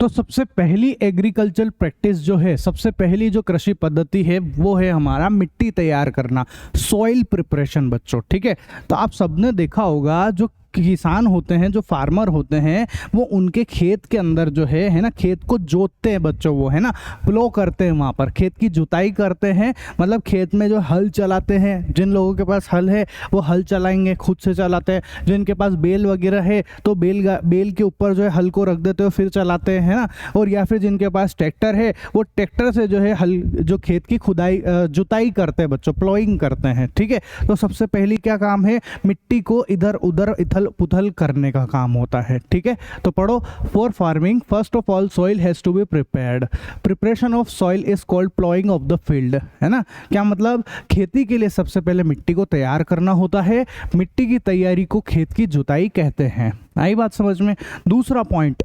तो सबसे पहली एग्रीकल्चर प्रैक्टिस जो है, सबसे पहली जो कृषि पद्धति है वो है हमारा मिट्टी तैयार करना, सॉइल प्रिपरेशन बच्चों। ठीक है, तो आप सबने देखा होगा जो किसान होते हैं, जो फार्मर होते हैं, वो उनके खेत के अंदर जो है ना, खेत को जोतते हैं बच्चों, वो है ना प्लो करते हैं, वहाँ पर खेत की जुताई करते हैं। मतलब खेत में जो हल चलाते हैं, जिन लोगों के पास हल है वो हल चलाएंगे, खुद से चलाते हैं। जिनके पास बेल वगैरह है तो बेल के ऊपर जो है हल को रख देते हो फिर चलाते हैं, है ना। और या फिर जिनके पास ट्रैक्टर है वो ट्रैक्टर से जो है हल जो खेत की जुताई करते हैं बच्चों, प्लोइंग करते हैं। ठीक है, तो सबसे पहली क्या काम है, मिट्टी को इधर उधर पुथल करने का काम होता है। ठीक है, तो पढ़ो, for farming first of all soil has to be prepared, preparation of soil is called ploughing of the field, है ना। क्या मतलब, खेती के लिए सबसे पहले मिट्टी को तैयार करना होता है, मिट्टी की तैयारी को खेत की जुताई कहते हैं। आई बात समझ में। दूसरा point,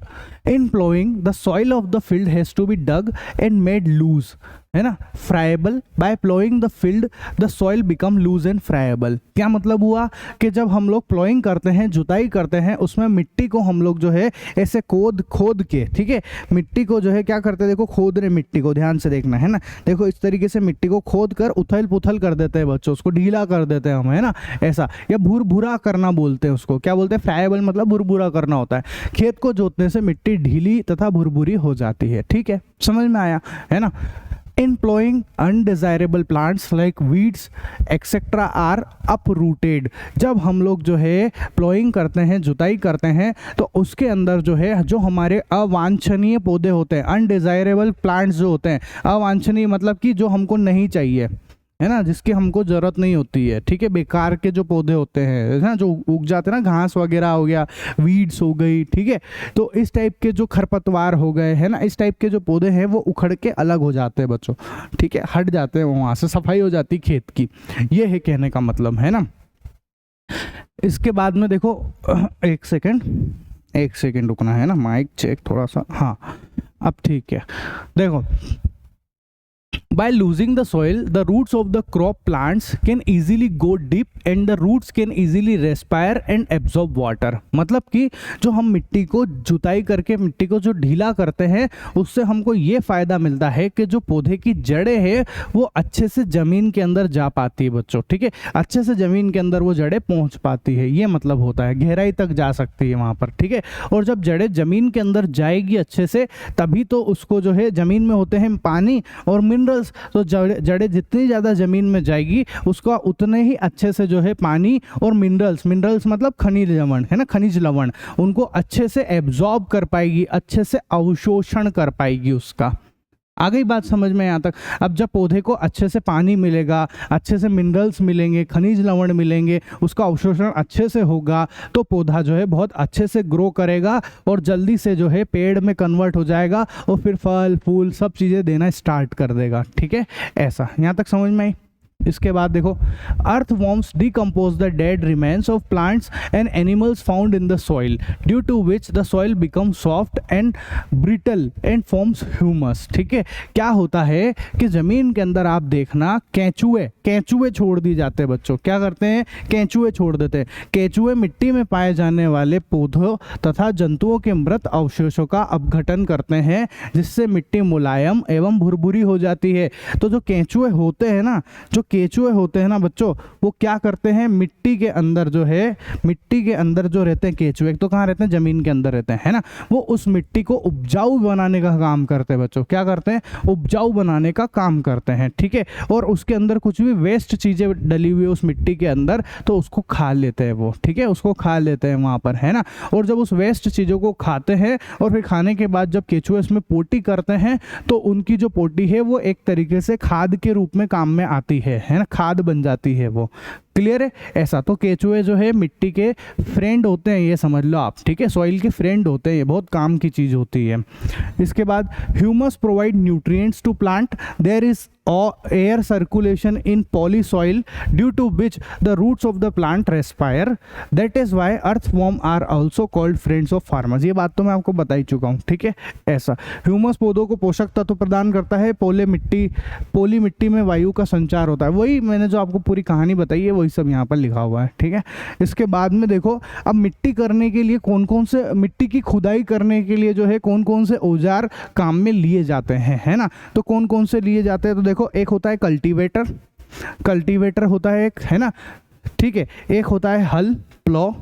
in ploughing the soil of the field has to be dug and made loose, है ना, friable. By ploughing the field the soil become loose and friable. क्या मतलब हुआ कि जब हम लोग प्लोइंग करते हैं, जुताई करते हैं, उसमें मिट्टी को हम लोग जो है ऐसे खोद के, ठीक है, मिट्टी को जो है क्या करते हैं, देखो खोद रहे मिट्टी को, ध्यान से देखना है ना, देखो इस तरीके से मिट्टी को खोद कर उथल पुथल कर देते हैं बच्चों, उसको ढीला कर देते हैं हम, है ना, ऐसा। या भुरभुरा करना बोलते हैं उसको, क्या बोलते हैं, फ्राइबल मतलब भुरभुरा करना होता है। खेत को जोतने से मिट्टी ढीली तथा भुरभुरी हो जाती है। ठीक है, समझ में आया, है ना। In plowing, undesirable plants like weeds etc. are uprooted। जब हम लोग जो है प्लोइंग करते हैं, जुताई करते हैं, तो उसके अंदर जो है जो हमारे अवांछनीय पौधे होते हैं, अनडिजायरेबल प्लांट्स जो होते हैं, अवांछनीय मतलब कि जो हमको नहीं चाहिए, है ना, जिसकी हमको ज़रूरत नहीं होती है। ठीक है, बेकार के जो पौधे होते हैं ना, जो उग जाते हैं ना, घास वगैरह हो गया, वीड्स हो गई, ठीक है, तो इस टाइप के जो खरपतवार हो गए, है ना, इस टाइप के जो पौधे हैं वो उखड़ के अलग हो जाते हैं बच्चों। ठीक है, हट जाते हैं, वहाँ से सफाई हो जाती खेत की, ये है कहने का मतलब, है ना। इसके बाद में देखो, एक सेकेंड रुकना है ना, माइक चेक थोड़ा सा, हाँ अब ठीक है। देखो, by losing the soil the roots of the crop plants can easily go deep and the roots can easily respire and absorb water। मतलब कि जो हम मिट्टी को जुताई करके मिट्टी को जो ढीला करते हैं, उससे हमको ये फायदा मिलता है कि जो पौधे की जड़ें हैं वो अच्छे से जमीन के अंदर जा पाती है बच्चों। ठीक है, अच्छे से जमीन के अंदर वो जड़ें पहुंच पाती है, ये मतलब होता है, गहराई तक जा सकती है वहां पर। ठीक है, और जब जड़ें जमीन के अंदर जाएगी अच्छे से, तभी तो उसको जो है, जमीन में होते हैं पानी और मिनरल्स, तो जड़ें जितनी ज़्यादा ज़मीन में जाएगी उसका उतने ही अच्छे से जो है पानी और मिनरल्स मतलब खनिज लवण, है ना, खनिज लवण, उनको अच्छे से एब्जॉर्ब कर पाएगी, अच्छे से अवशोषण कर पाएगी उसका। आ गई बात समझ में यहाँ तक। अब जब पौधे को अच्छे से पानी मिलेगा, अच्छे से मिनरल्स मिलेंगे, खनिज लवण मिलेंगे, उसका अवशोषण अच्छे से होगा, तो पौधा जो है बहुत अच्छे से ग्रो करेगा और जल्दी से जो है पेड़ में कन्वर्ट हो जाएगा और फिर फल फूल सब चीज़ें देना स्टार्ट कर देगा। ठीक है, ऐसा यहाँ तक समझ में आई। इसके बाद देखो, earthworms decompose the dead remains of plants and animals found in the soil due to which the soil become soft and brittle and forms humus. ठीक है, क्या होता है कि ज़मीन के अंदर आप देखना, केंचुए छोड़ दिए जाते हैं बच्चों। क्या करते हैं, केंचुए छोड़ देते हैं। केंचुए मिट्टी में पाए जाने वाले पौधों तथा जंतुओं के मृत अवशेषों का अपघटन करते हैं, जिससे मिट्टी मुलायम एवं भुरभुरी हो जाती है। तो जो केंचुए होते हैं ना, केंचुए होते हैं ना बच्चों, वो क्या करते हैं, मिट्टी के अंदर जो है, मिट्टी के अंदर जो रहते हैं केंचुए, तो कहाँ रहते हैं, जमीन के अंदर रहते हैं, है ना, वो उस मिट्टी को उपजाऊ बनाने का काम करते हैं बच्चों। क्या करते हैं, उपजाऊ बनाने का काम करते हैं। ठीक है, और उसके अंदर कुछ भी वेस्ट चीजें डली हुई है उस मिट्टी के अंदर, तो उसको खा लेते हैं वो। ठीक है, उसको खा लेते हैं वहां पर, है ना। और जब उस वेस्ट चीजों को खाते हैं और फिर खाने के बाद जब केंचुए इसमें पोटी करते हैं, तो उनकी जो पोटी है वो एक तरीके से खाद के रूप में काम में आती है ना, खाद बन जाती है वो। क्लियर है, ऐसा। तो केंचुए जो है मिट्टी के फ्रेंड होते हैं, ये समझ लो आप। ठीक है, सॉइल के फ्रेंड होते हैं, ये बहुत काम की चीज होती है। इसके बाद, humus provide nutrients to plant, there is air circulation in poly soil due to which the roots of the plant respire, that is why earthworm are also called friends of farmers। ये बात तो मैं आपको बता ही चुका हूँ। ठीक है, ऐसा। ह्यूमस पौधों को पोषक तत्व प्रदान करता है, पोली मिट्टी में वायु का संचार होता है। वही मैंने जो आपको पूरी कहानी बताई है वही वही सब यहाँ पर लिखा हुआ है, ठीक है। इसके बाद में देखो, अब मिट्टी करने के लिए कौन कौन से, मिट्टी की खुदाई करने के लिए जो है कौन कौन से औजार काम में लिए जाते हैं, है ना। तो कौन कौन से लिए जाते हैं, तो देखो एक होता है कल्टीवेटर, कल्टीवेटर होता है एक, है ना, ठीक है। एक होता है हल, प्लो,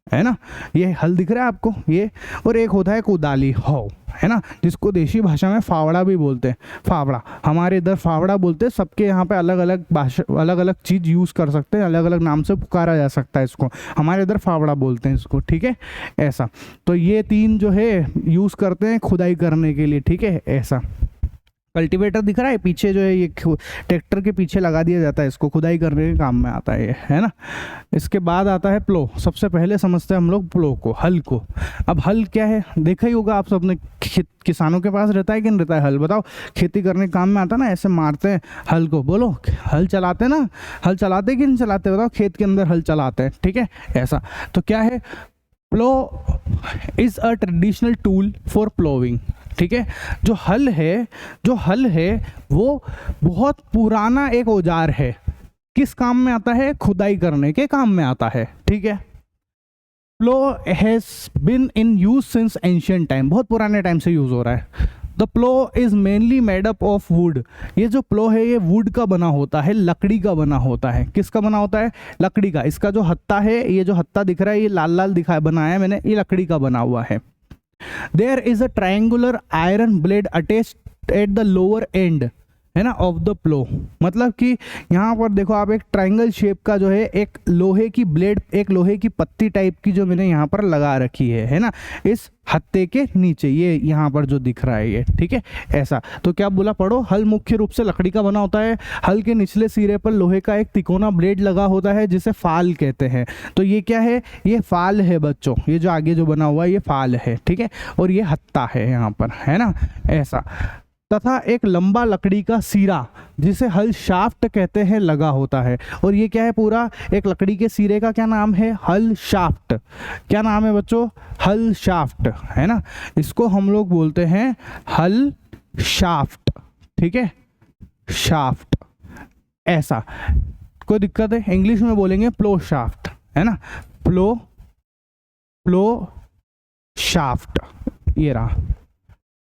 है ना, ये हल दिख रहा है आपको ये। और एक होता है कुदाली, हो, है ना, जिसको देशी भाषा में फावड़ा भी बोलते हैं। फावड़ा, हमारे इधर फावड़ा बोलते हैं, सबके यहाँ पे अलग अलग भाषा, अलग अलग चीज़ यूज़ कर सकते हैं, अलग अलग नाम से पुकारा जा सकता है इसको। हमारे इधर फावड़ा बोलते हैं इसको, ठीक है, ऐसा। तो ये तीन जो है यूज़ करते हैं खुदाई करने के लिए, ठीक है, ऐसा। कल्टीवेटर दिख रहा है पीछे जो है, ये ट्रैक्टर के पीछे लगा दिया जाता है, इसको खुदाई करने के काम में आता है ये, है ना। इसके बाद आता है प्लो। सबसे पहले समझते हैं हम लोग प्लो को, हल को। अब हल क्या है, देखा ही होगा आप सबने, किसानों के पास रहता है कि नहीं रहता है हल, बताओ। खेती करने के काम में आता है ना, ऐसे मारते हैं हल को, बोलो हल चलाते हैं ना, हल चलाते कि नहीं चलाते, बताओ। खेत के अंदर हल चलाते हैं, ठीक है, ऐसा। तो क्या है, plough is a traditional tool for ploughing, ठीक है। जो हल है वो बहुत पुराना एक औजार है। किस काम में आता है, खुदाई करने के काम में आता है, ठीक है। Plough has bin in use since ancient time, बहुत पुराने टाइम से यूज हो रहा है। The plough is mainly made up of wood, ये जो प्लो है ये वुड का बना होता है, लकड़ी का बना होता है। किसका बना होता है, लकड़ी का। इसका जो हत्ता है, ये जो हत्ता दिख रहा है, ये लाल लाल दिखा बनाया है मैंने, ये लकड़ी का बना हुआ है। There is a triangular iron blade attached at the lower end, है ना, ऑफ द प्लो। मतलब कि यहाँ पर देखो आप, एक ट्रायंगल शेप का जो है एक लोहे की ब्लेड, एक लोहे की पत्ती टाइप की जो मैंने यहाँ पर लगा रखी है ना, इस हत्ते के नीचे, ये यहाँ पर जो दिख रहा है ये, ठीक है, ऐसा। तो क्या बोला, पढ़ो। हल मुख्य रूप से लकड़ी का बना होता है। हल के निचले सिरे पर लोहे का एक तिकोना ब्लेड लगा होता है जिसे फाल कहते हैं। तो ये क्या है, ये फाल है बच्चों, ये जो आगे जो बना हुआ है ये फाल है, ठीक है। और ये हत्ता है यहाँ पर, है ना, ऐसा। तथा एक लंबा लकड़ी का सिरा जिसे हल शाफ्ट कहते हैं लगा होता है। और ये क्या है, पूरा एक लकड़ी के सिरे का क्या नाम है, हल शाफ्ट। क्या नाम है बच्चों, हल शाफ्ट, है ना। इसको हम लोग बोलते हैं हल शाफ्ट, ठीक है, शाफ्ट, ऐसा। कोई दिक्कत है, इंग्लिश में बोलेंगे प्लो शाफ्ट, है ना, प्लो शाफ्ट, ये रहा,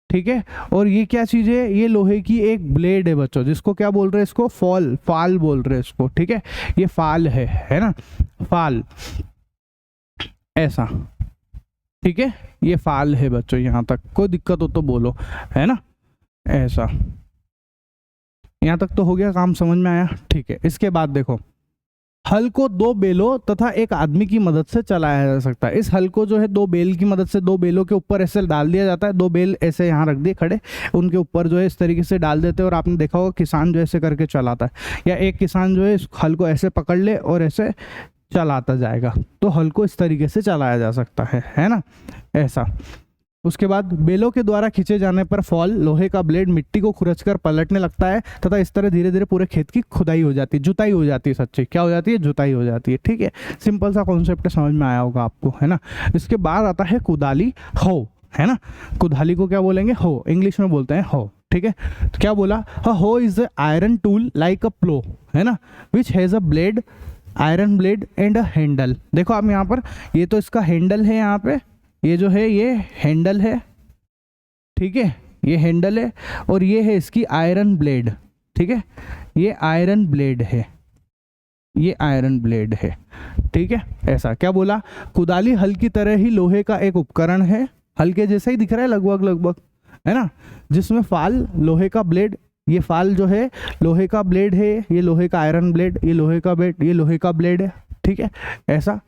ठीक है। और ये क्या चीज़ है, ये लोहे की एक ब्लेड है बच्चों, जिसको क्या बोल रहे हैं, इसको फाल बोल रहे हैं इसको, ठीक है। ये फाल है ना, फाल, ऐसा, ठीक है, ये फाल है बच्चों। यहाँ तक कोई दिक्कत हो तो बोलो, है ना, ऐसा। यहाँ तक तो हो गया, काम समझ में आया, ठीक है। इसके बाद देखो, हल को दो बेलों तथा एक आदमी की मदद से चलाया जा सकता है। इस हल को जो है दो बेल की मदद से, दो बेलों के ऊपर ऐसे डाल दिया जाता है। दो बेल ऐसे यहाँ रख दिए खड़े, उनके ऊपर जो है इस तरीके से डाल देते हैं। और आपने देखा होगा किसान जो ऐसे करके चलाता है, या एक किसान जो है इस हल को ऐसे पकड़ ले और ऐसे चलाता जाएगा। तो हल को इस तरीके से चलाया जा सकता है ना, ऐसा। उसके बाद बेलों के द्वारा खींचे जाने पर फॉल, लोहे का ब्लेड मिट्टी को खुरचकर पलटने लगता है तथा इस तरह धीरे धीरे पूरे खेत की खुदाई हो जाती है, जुताई हो जाती है। सच्ची क्या हो जाती है, जुताई हो जाती है, ठीक है। सिंपल सा कॉन्सेप्ट समझ में आया होगा आपको, है ना। इसके बाद आता है कुदाली, हो, है ना। कुदाली को क्या बोलेंगे, हो, इंग्लिश में बोलते हैं हो, ठीक है। तो क्या बोला, hoe is a iron tool like a plough, है ना, which has a blade, iron blade and a handle. देखो आप यहाँ पर, ये तो इसका हैंडल है, यहाँ पे ये जो है ये हैंडल है, ठीक है, ये हैंडल है। और ये है इसकी आयरन ब्लेड, ठीक है, ये आयरन ब्लेड है, ये आयरन ब्लेड है, ठीक है, ऐसा। क्या बोला, कुदाली हल की तरह ही लोहे का एक उपकरण है, हल के जैसा ही दिख रहा है लगभग, है ना, जिसमें फाल, लोहे का ब्लेड, ये फाल जो है लोहे का ब्लेड है, ये लोहे का आयरन ब्लेड, ये लोहे का ब्लेड, ये लोहे का ब्लेड है, ठीक है, ऐसा।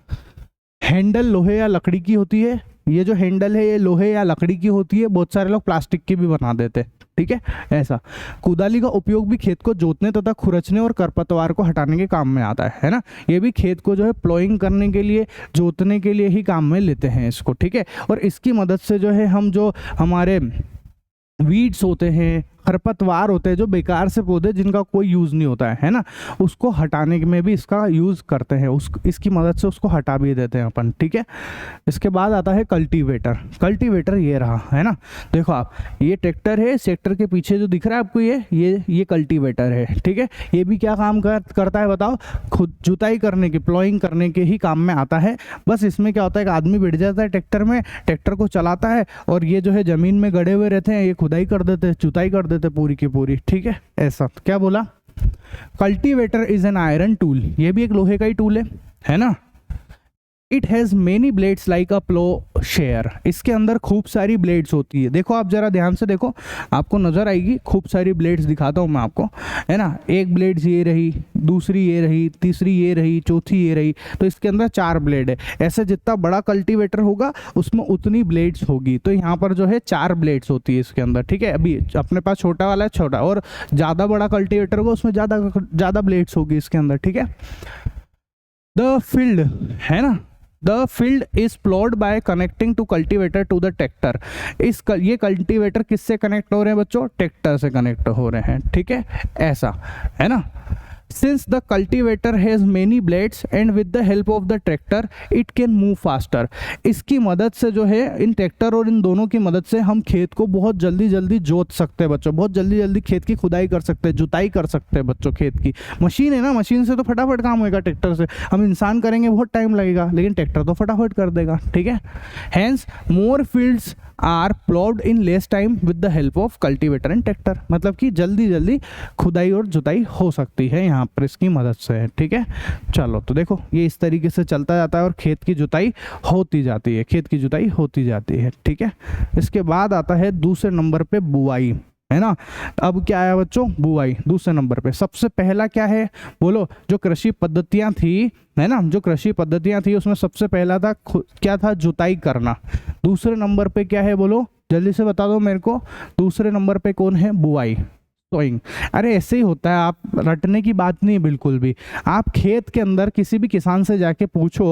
हैंडल लोहे या लकड़ी की होती है, ये जो हैंडल है ये लोहे या लकड़ी की होती है, बहुत सारे लोग प्लास्टिक की भी बना देते हैं, ठीक है, ऐसा। कुदाली का उपयोग भी खेत को जोतने तथा खुरचने और खरपतवार को हटाने के काम में आता है ना। ये भी खेत को जो है प्लोइंग करने के लिए, जोतने के लिए ही काम में लेते हैं इसको, ठीक है। और इसकी मदद से जो है हम जो हमारे वीड्स होते हैं, खरपतवार होते हैं, जो बेकार से पौधे जिनका कोई यूज़ नहीं होता है ना, उसको हटाने में भी इसका यूज़ करते हैं, इसकी मदद से उसको हटा भी देते हैं अपन, ठीक है। इसके बाद आता है कल्टीवेटर। कल्टीवेटर ये रहा, है ना, देखो आप, ये ट्रैक्टर है, ट्रैक्टर के पीछे जो दिख रहा है आपको ये कल्टीवेटर है, ठीक है। ये भी क्या काम करता है बताओ, खुद जुताई करने की, प्लॉइंग करने के ही काम में आता है। बस इसमें क्या होता है, एक आदमी बैठ जाता है ट्रैक्टर में, ट्रैक्टर को चलाता है, और ये जो है ज़मीन में गड़े हुए रहते हैं, ये खुदाई कर देते हैं, जुताई कर देते हैं पूरी की पूरी, ठीक है। ऐसा क्या बोला, cultivator is an iron tool, ये भी एक लोहे का ही टूल है ना। It has many blades like a ploughshare, इसके अंदर खूब सारी ब्लेड्स होती है। देखो आप जरा ध्यान से देखो, आपको नजर आएगी, खूब सारी ब्लेड्स दिखाता हूँ मैं आपको, है ना। एक ब्लेड्स ये रही, दूसरी ये रही, तीसरी ये रही, चौथी ये रही, तो इसके अंदर 4 ब्लेड है। ऐसे जितना बड़ा कल्टीवेटर होगा उसमें उतनी ब्लेड्स होगी, तो यहाँ पर जो है 4 ब्लेड्स होती है इसके अंदर, ठीक है। अभी अपने पास छोटा वाला है छोटा, और ज़्यादा बड़ा कल्टीवेटर होगा उसमें ज़्यादा ब्लेड्स होगी इसके अंदर, ठीक है। द फील्ड, है ना, the field is ploughed by connecting to cultivator to the tractor. ये कल्टीवेटर किससे कनेक्ट हो रहे हैं बच्चों, ट्रैक्टर से कनेक्ट हो रहे हैं, ठीक है। ऐसा है ना। Since the cultivator has many blades and with the help of the tractor it can move faster, इसकी मदद से जो है, इन ट्रैक्टर और इन दोनों की मदद से हम खेत को बहुत जल्दी जोत सकते हैं बच्चों, बहुत जल्दी खेत की खुदाई कर सकते हैं, जुताई कर सकते हैं बच्चों खेत की। मशीन है ना, मशीन से तो फटाफट काम होगा, ट्रैक्टर से हम इंसान करेंगे बहुत टाइम लगेगा, लेकिन ट्रैक्टर तो फटाफट कर देगा, ठीक है। Hence more fields are ploughed in less time with the help of cultivator and tractor, मतलब कि जल्दी खुदाई और जुताई हो सकती है यहाँ पर इसकी मदद से, ठीक है। चलो तो देखो ये इस तरीके से चलता जाता है और खेत की जुताई होती जाती है, ठीक है। इसके बाद आता है दूसरे नंबर पे बुआई, है ना। अब क्या आया बच्चों, बुआई दूसरे नंबर पे। सबसे पहला क्या है बोलो, जो कृषि पद्धतियां थी, है ना, जो कृषि पद्धतियां थी उसमें सबसे पहला था क्या था, जुताई करना। दूसरे नंबर पे क्या है बोलो, जल्दी से बता दो मेरे को, दूसरे नंबर पे कौन है, बुआई, सोइंग। अरे ऐसे ही होता है, आप रटने की बात नहीं है बिल्कुल भी। आप खेत के अंदर किसी भी किसान से जाके पूछो,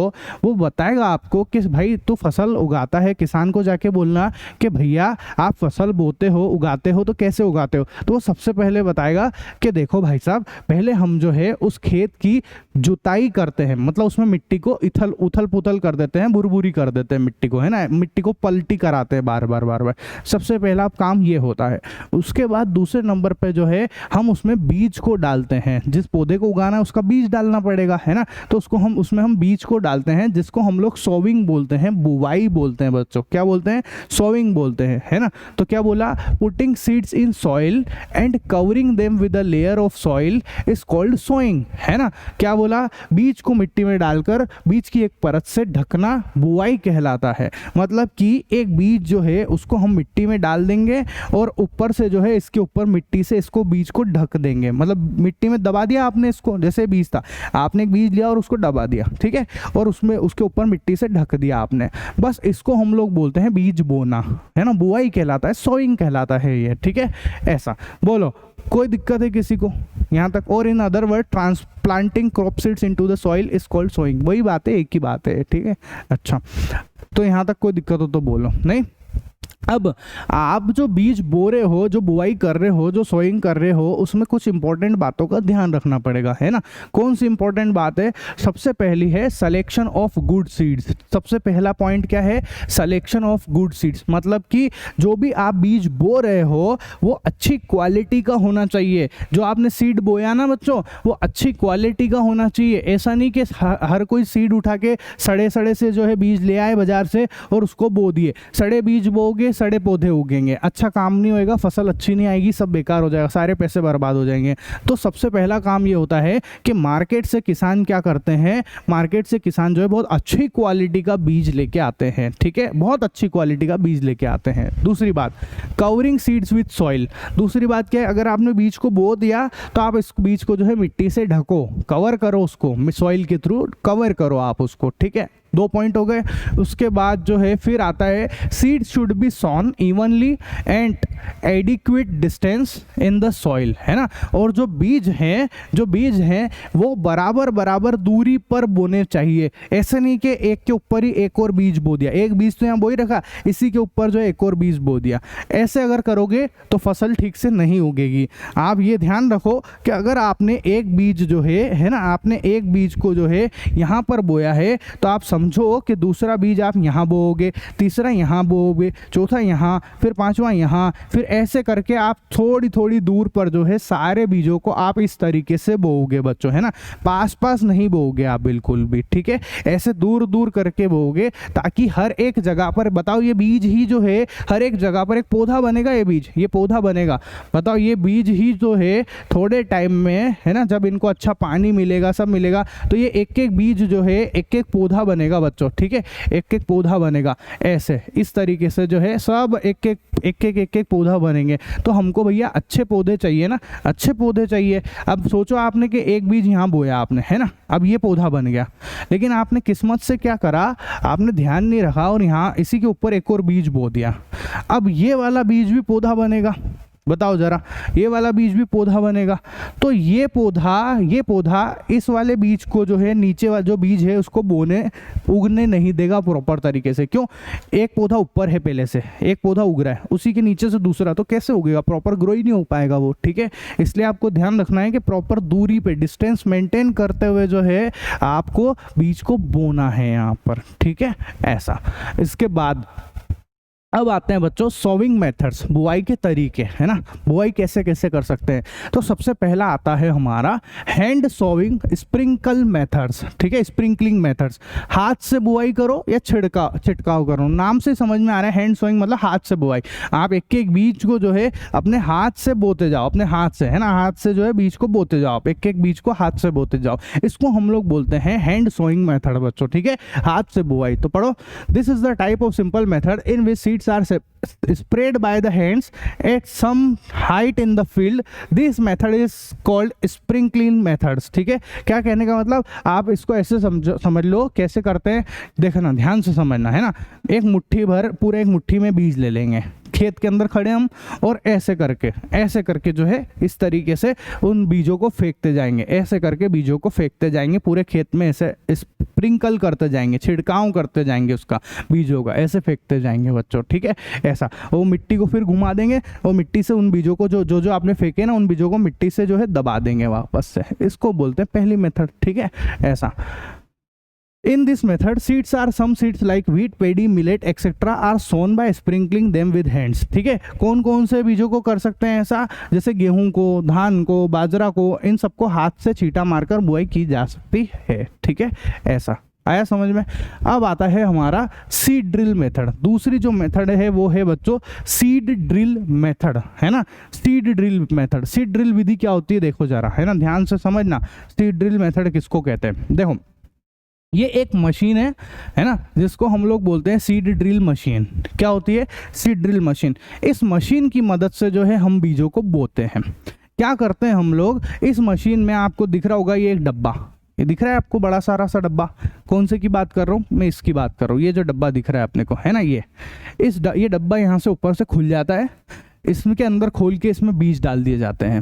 वो बताएगा आपको कि भाई तू फसल उगाता है, किसान को जाके बोलना कि भैया आप फसल बोते हो, उगाते हो, तो कैसे उगाते हो, तो वो सबसे पहले बताएगा कि देखो भाई साहब, पहले हम जो है उस खेत की जुताई करते हैं, मतलब उसमें मिट्टी को उथल पुथल कर देते हैं, भुरभुरी कर देते हैं मिट्टी को, है ना, मिट्टी को पलटी कराते हैं बार बार। सबसे पहला काम ये होता है। उसके बाद दूसरे नंबर पे जो है हम उसमें बीज को डालते हैं, जिस पौधे को उगाना है उसका बीज डालना पड़ेगा, है ना, तो उसमें हम बीज को डालते हैं, जिसको हम लोग सोविंग बोलते हैं, बुवाई बोलते हैं बच्चों, क्या बोलते हैं, सोविंग बोलते हैं, है ना। तो क्या बोला, putting seeds in soil and covering them with a layer of soil is called sowing, है ना। क्या बोला, बीज को मिट्टी में डालकर बीज की एक परत से ढकना बुआई कहलाता है। मतलब कि एक बीज जो है उसको हम मिट्टी में डाल देंगे और ऊपर से जो है इसके ऊपर मिट्टी से इसको बीज को ढक देंगे, मतलब मिट्टी में दबा दिया आपने इसको, जैसे बीज था, आपने एक बीज लिया और उसको दबा दिया, ठीक है, और उसमें उसके ऊपर मिट्टी से ढक दिया आपने, बस इसको हम लोग बोलते हैं बीज बोना, है ना, बुआई कहलाता है, सोइंग कहलाता है ये, ठीक है। ऐसा बोलो, कोई दिक्कत है किसी को यहाँ तक? और in other word transplanting crop seeds into the soil is called sowing, वही बात है, एक ही बात है, ठीक है। अच्छा, तो यहाँ तक कोई दिक्कत हो तो बोलो, नहीं। अब आप जो बीज बो रहे हो, जो बुआई कर रहे हो, जो सोइंग कर रहे हो, उसमें कुछ इंपॉर्टेंट बातों का ध्यान रखना पड़ेगा, है ना। कौन सी इंपॉर्टेंट बात है? सबसे पहली है सिलेक्शन ऑफ गुड सीड्स। सबसे पहला पॉइंट क्या है? सिलेक्शन ऑफ गुड सीड्स, मतलब कि जो भी आप बीज बो रहे हो वो अच्छी क्वालिटी का होना चाहिए। जो आपने सीड बोया ना बच्चों, वो अच्छी क्वालिटी का होना चाहिए। ऐसा नहीं कि हर कोई सीड उठा के सड़े से जो है बीज ले आए बाजार से और उसको बो दिए। सड़े बीज बोगे, सड़े पौधे उगेंगे, अच्छा काम नहीं होएगा, फसल अच्छी नहीं आएगी, सब बेकार हो जाएगा, सारे पैसे बर्बाद हो जाएंगे। तो सबसे पहला काम ये होता है कि मार्केट से किसान क्या करते हैं, मार्केट से किसान जो है बहुत अच्छी क्वालिटी का बीज लेके आते हैं, ठीक है, बहुत अच्छी क्वालिटी का बीज लेके आते हैं। दूसरी बात, कवरिंग सीड्स विथ सॉइल। दूसरी बात क्या है? अगर आपने बीज को बो दिया तो आप इस बीज को जो है मिट्टी से ढको, कवर करो, उसको सॉइल के थ्रू कवर करो आप उसको, ठीक है। 2 पॉइंट हो गए। उसके बाद जो है फिर आता है seed should be sown evenly and adequate distance in the soil, है ना। और जो बीज हैं वो बराबर बराबर दूरी पर बोने चाहिए। ऐसे नहीं कि एक के ऊपर ही एक और बीज बो दिया, एक बीज तो यहाँ बो ही रखा, इसी के ऊपर जो है एक और बीज बो दिया। ऐसे अगर करोगे तो फसल ठीक से नहीं उगेगी। आप ये ध्यान रखो कि अगर आपने एक बीज जो है ना, आपने एक बीज को जो है यहाँ पर बोया है, तो आप समझो कि दूसरा बीज आप यहाँ बोओगे, तीसरा यहाँ बोओगे, चौथा यहाँ, फिर पांचवा यहाँ, फिर ऐसे करके आप थोड़ी थोड़ी दूर पर जो है सारे बीजों को आप इस तरीके से बोओगे बच्चों, है ना। पास पास नहीं बोओगे आप बिल्कुल भी, ठीक है। ऐसे दूर दूर करके बोओगे ताकि हर एक जगह पर, बताओ ये बीज ही जो है हर एक जगह पर एक पौधा बनेगा, ये पौधा बनेगा। बताओ ये बीज ही जो है थोड़े टाइम में, है ना, जब इनको अच्छा पानी मिलेगा, सब मिलेगा, तो ये एक एक बीज जो है एक एक पौधा बनेगा बच्चों, ठीक है। एक एक पौधा बनेगा, ऐसे इस तरीके से जो है सब एक एक पौधा बनेंगे। तो हमको भैया अच्छे पौधे चाहिए ना, अच्छे पौधे चाहिए। अब सोचो आपने कि एक बीज यहाँ बोया आपने, है ना, अब ये पौधा बन गया, लेकिन आपने किस्मत से क्या करा, आपने ध्यान नहीं रखा और यहाँ इसी के ऊपर एक और बीज बो दिया। अब ये वाला बीज भी पौधा बनेगा, बताओ जरा, ये वाला बीज भी पौधा बनेगा। तो ये पौधा इस वाले बीज को जो है, नीचे वाला जो बीज है उसको उगने नहीं देगा प्रॉपर तरीके से। क्यों? एक पौधा ऊपर है, पहले से एक पौधा उग रहा है, उसी के नीचे से दूसरा, तो कैसे उगेगा? प्रॉपर ग्रो ही नहीं हो पाएगा वो, ठीक है। इसलिए आपको ध्यान रखना है कि प्रॉपर दूरी पे डिस्टेंस मेंटेन करते हुए जो है आपको बीज को बोना है यहाँ पर, ठीक है। ऐसा, इसके बाद अब आते हैं बच्चों सोविंग मेथड्स, बुआई के तरीके, है ना। बुआई कैसे कैसे कर सकते हैं? तो सबसे पहला आता है हमारा हैंड सोविंग स्प्रिंकल मेथड्स, ठीक है, स्प्रिंकलिंग मेथड्स। हाथ से बुआई करो या छिड़काव करो, नाम से समझ में आ रहा है। हैंड सोविंग मतलब हाथ से बुआई। आप एक एक बीज को जो है अपने हाथ से बोते जाओ, अपने हाथ से, है ना, हाथ से जो है बीज को बोते जाओ, आप एक एक बीज को हाथ से बोते जाओ। इसको हम लोग बोलते हैं हैंड सोइंग मेथड बच्चों, ठीक है, हाथ से बुआई। तो पढ़ो, this is the type of simple method in which seeds are spread by the hands at some height in the field. This method is called sprinkling methods, ठीक है। क्या कहने का मतलब, आप इसको ऐसे समझ लो कैसे करते हैं, देखना, ध्यान से समझना, है ना। एक मुट्ठी भर, पूरे एक मुट्ठी में बीज ले लेंगे, खेत के अंदर खड़े हम, और ऐसे करके जो है इस तरीके से उन बीजों को फेंकते जाएंगे, ऐसे करके बीजों को फेंकते जाएंगे पूरे खेत में, ऐसे स्प्रिंकल करते जाएंगे, छिड़काव करते जाएंगे उसका, बीजों का ऐसे फेंकते जाएंगे बच्चों, ठीक है। ऐसा वो मिट्टी को फिर घुमा देंगे, और मिट्टी से उन बीजों को जो आपने फेंके ना, उन बीजों को मिट्टी से जो है दबा देंगे वापस से। इसको बोलते हैं पहली मेथड, ठीक है। ऐसा, in this method some seeds like wheat, paddy, millet etc are sown by sprinkling them with hands, ठीक है। कौन कौन से बीजों को कर सकते हैं ऐसा? जैसे गेहूं को, धान को, बाजरा को, इन सबको हाथ से छींटा मारकर बुआई की जा सकती है, ठीक है। ऐसा आया समझ में? अब आता है हमारा सीड ड्रिल मेथड। दूसरी जो मेथड है वो है बच्चों सीड ड्रिल मेथड, है ना। Seed drill method, seed drill विधि क्या होती है देखो जरा, है ना, ध्यान से समझना। सीड ड्रिल मेथड किसको कहते हैं? देखो, ये एक मशीन है ना, जिसको हम लोग बोलते हैं सीड ड्रिल मशीन। क्या होती है? Seed drill machine. इस मशीन की मदद से जो है हम बीजों को बोते हैं। क्या करते हैं हम लोग इस मशीन में? आपको दिख रहा होगा ये एक डब्बा, ये दिख रहा है आपको, बड़ा सारा सा डब्बा। कौन से की बात कर रहा हूँ मैं? इसकी बात कर रहा हूँ। ये जो डब्बा दिख रहा है अपने को, है ना, ये डब्बा यहाँ से ऊपर से खुल जाता है, इसके अंदर खोल के इसमें बीज डाल दिए जाते हैं,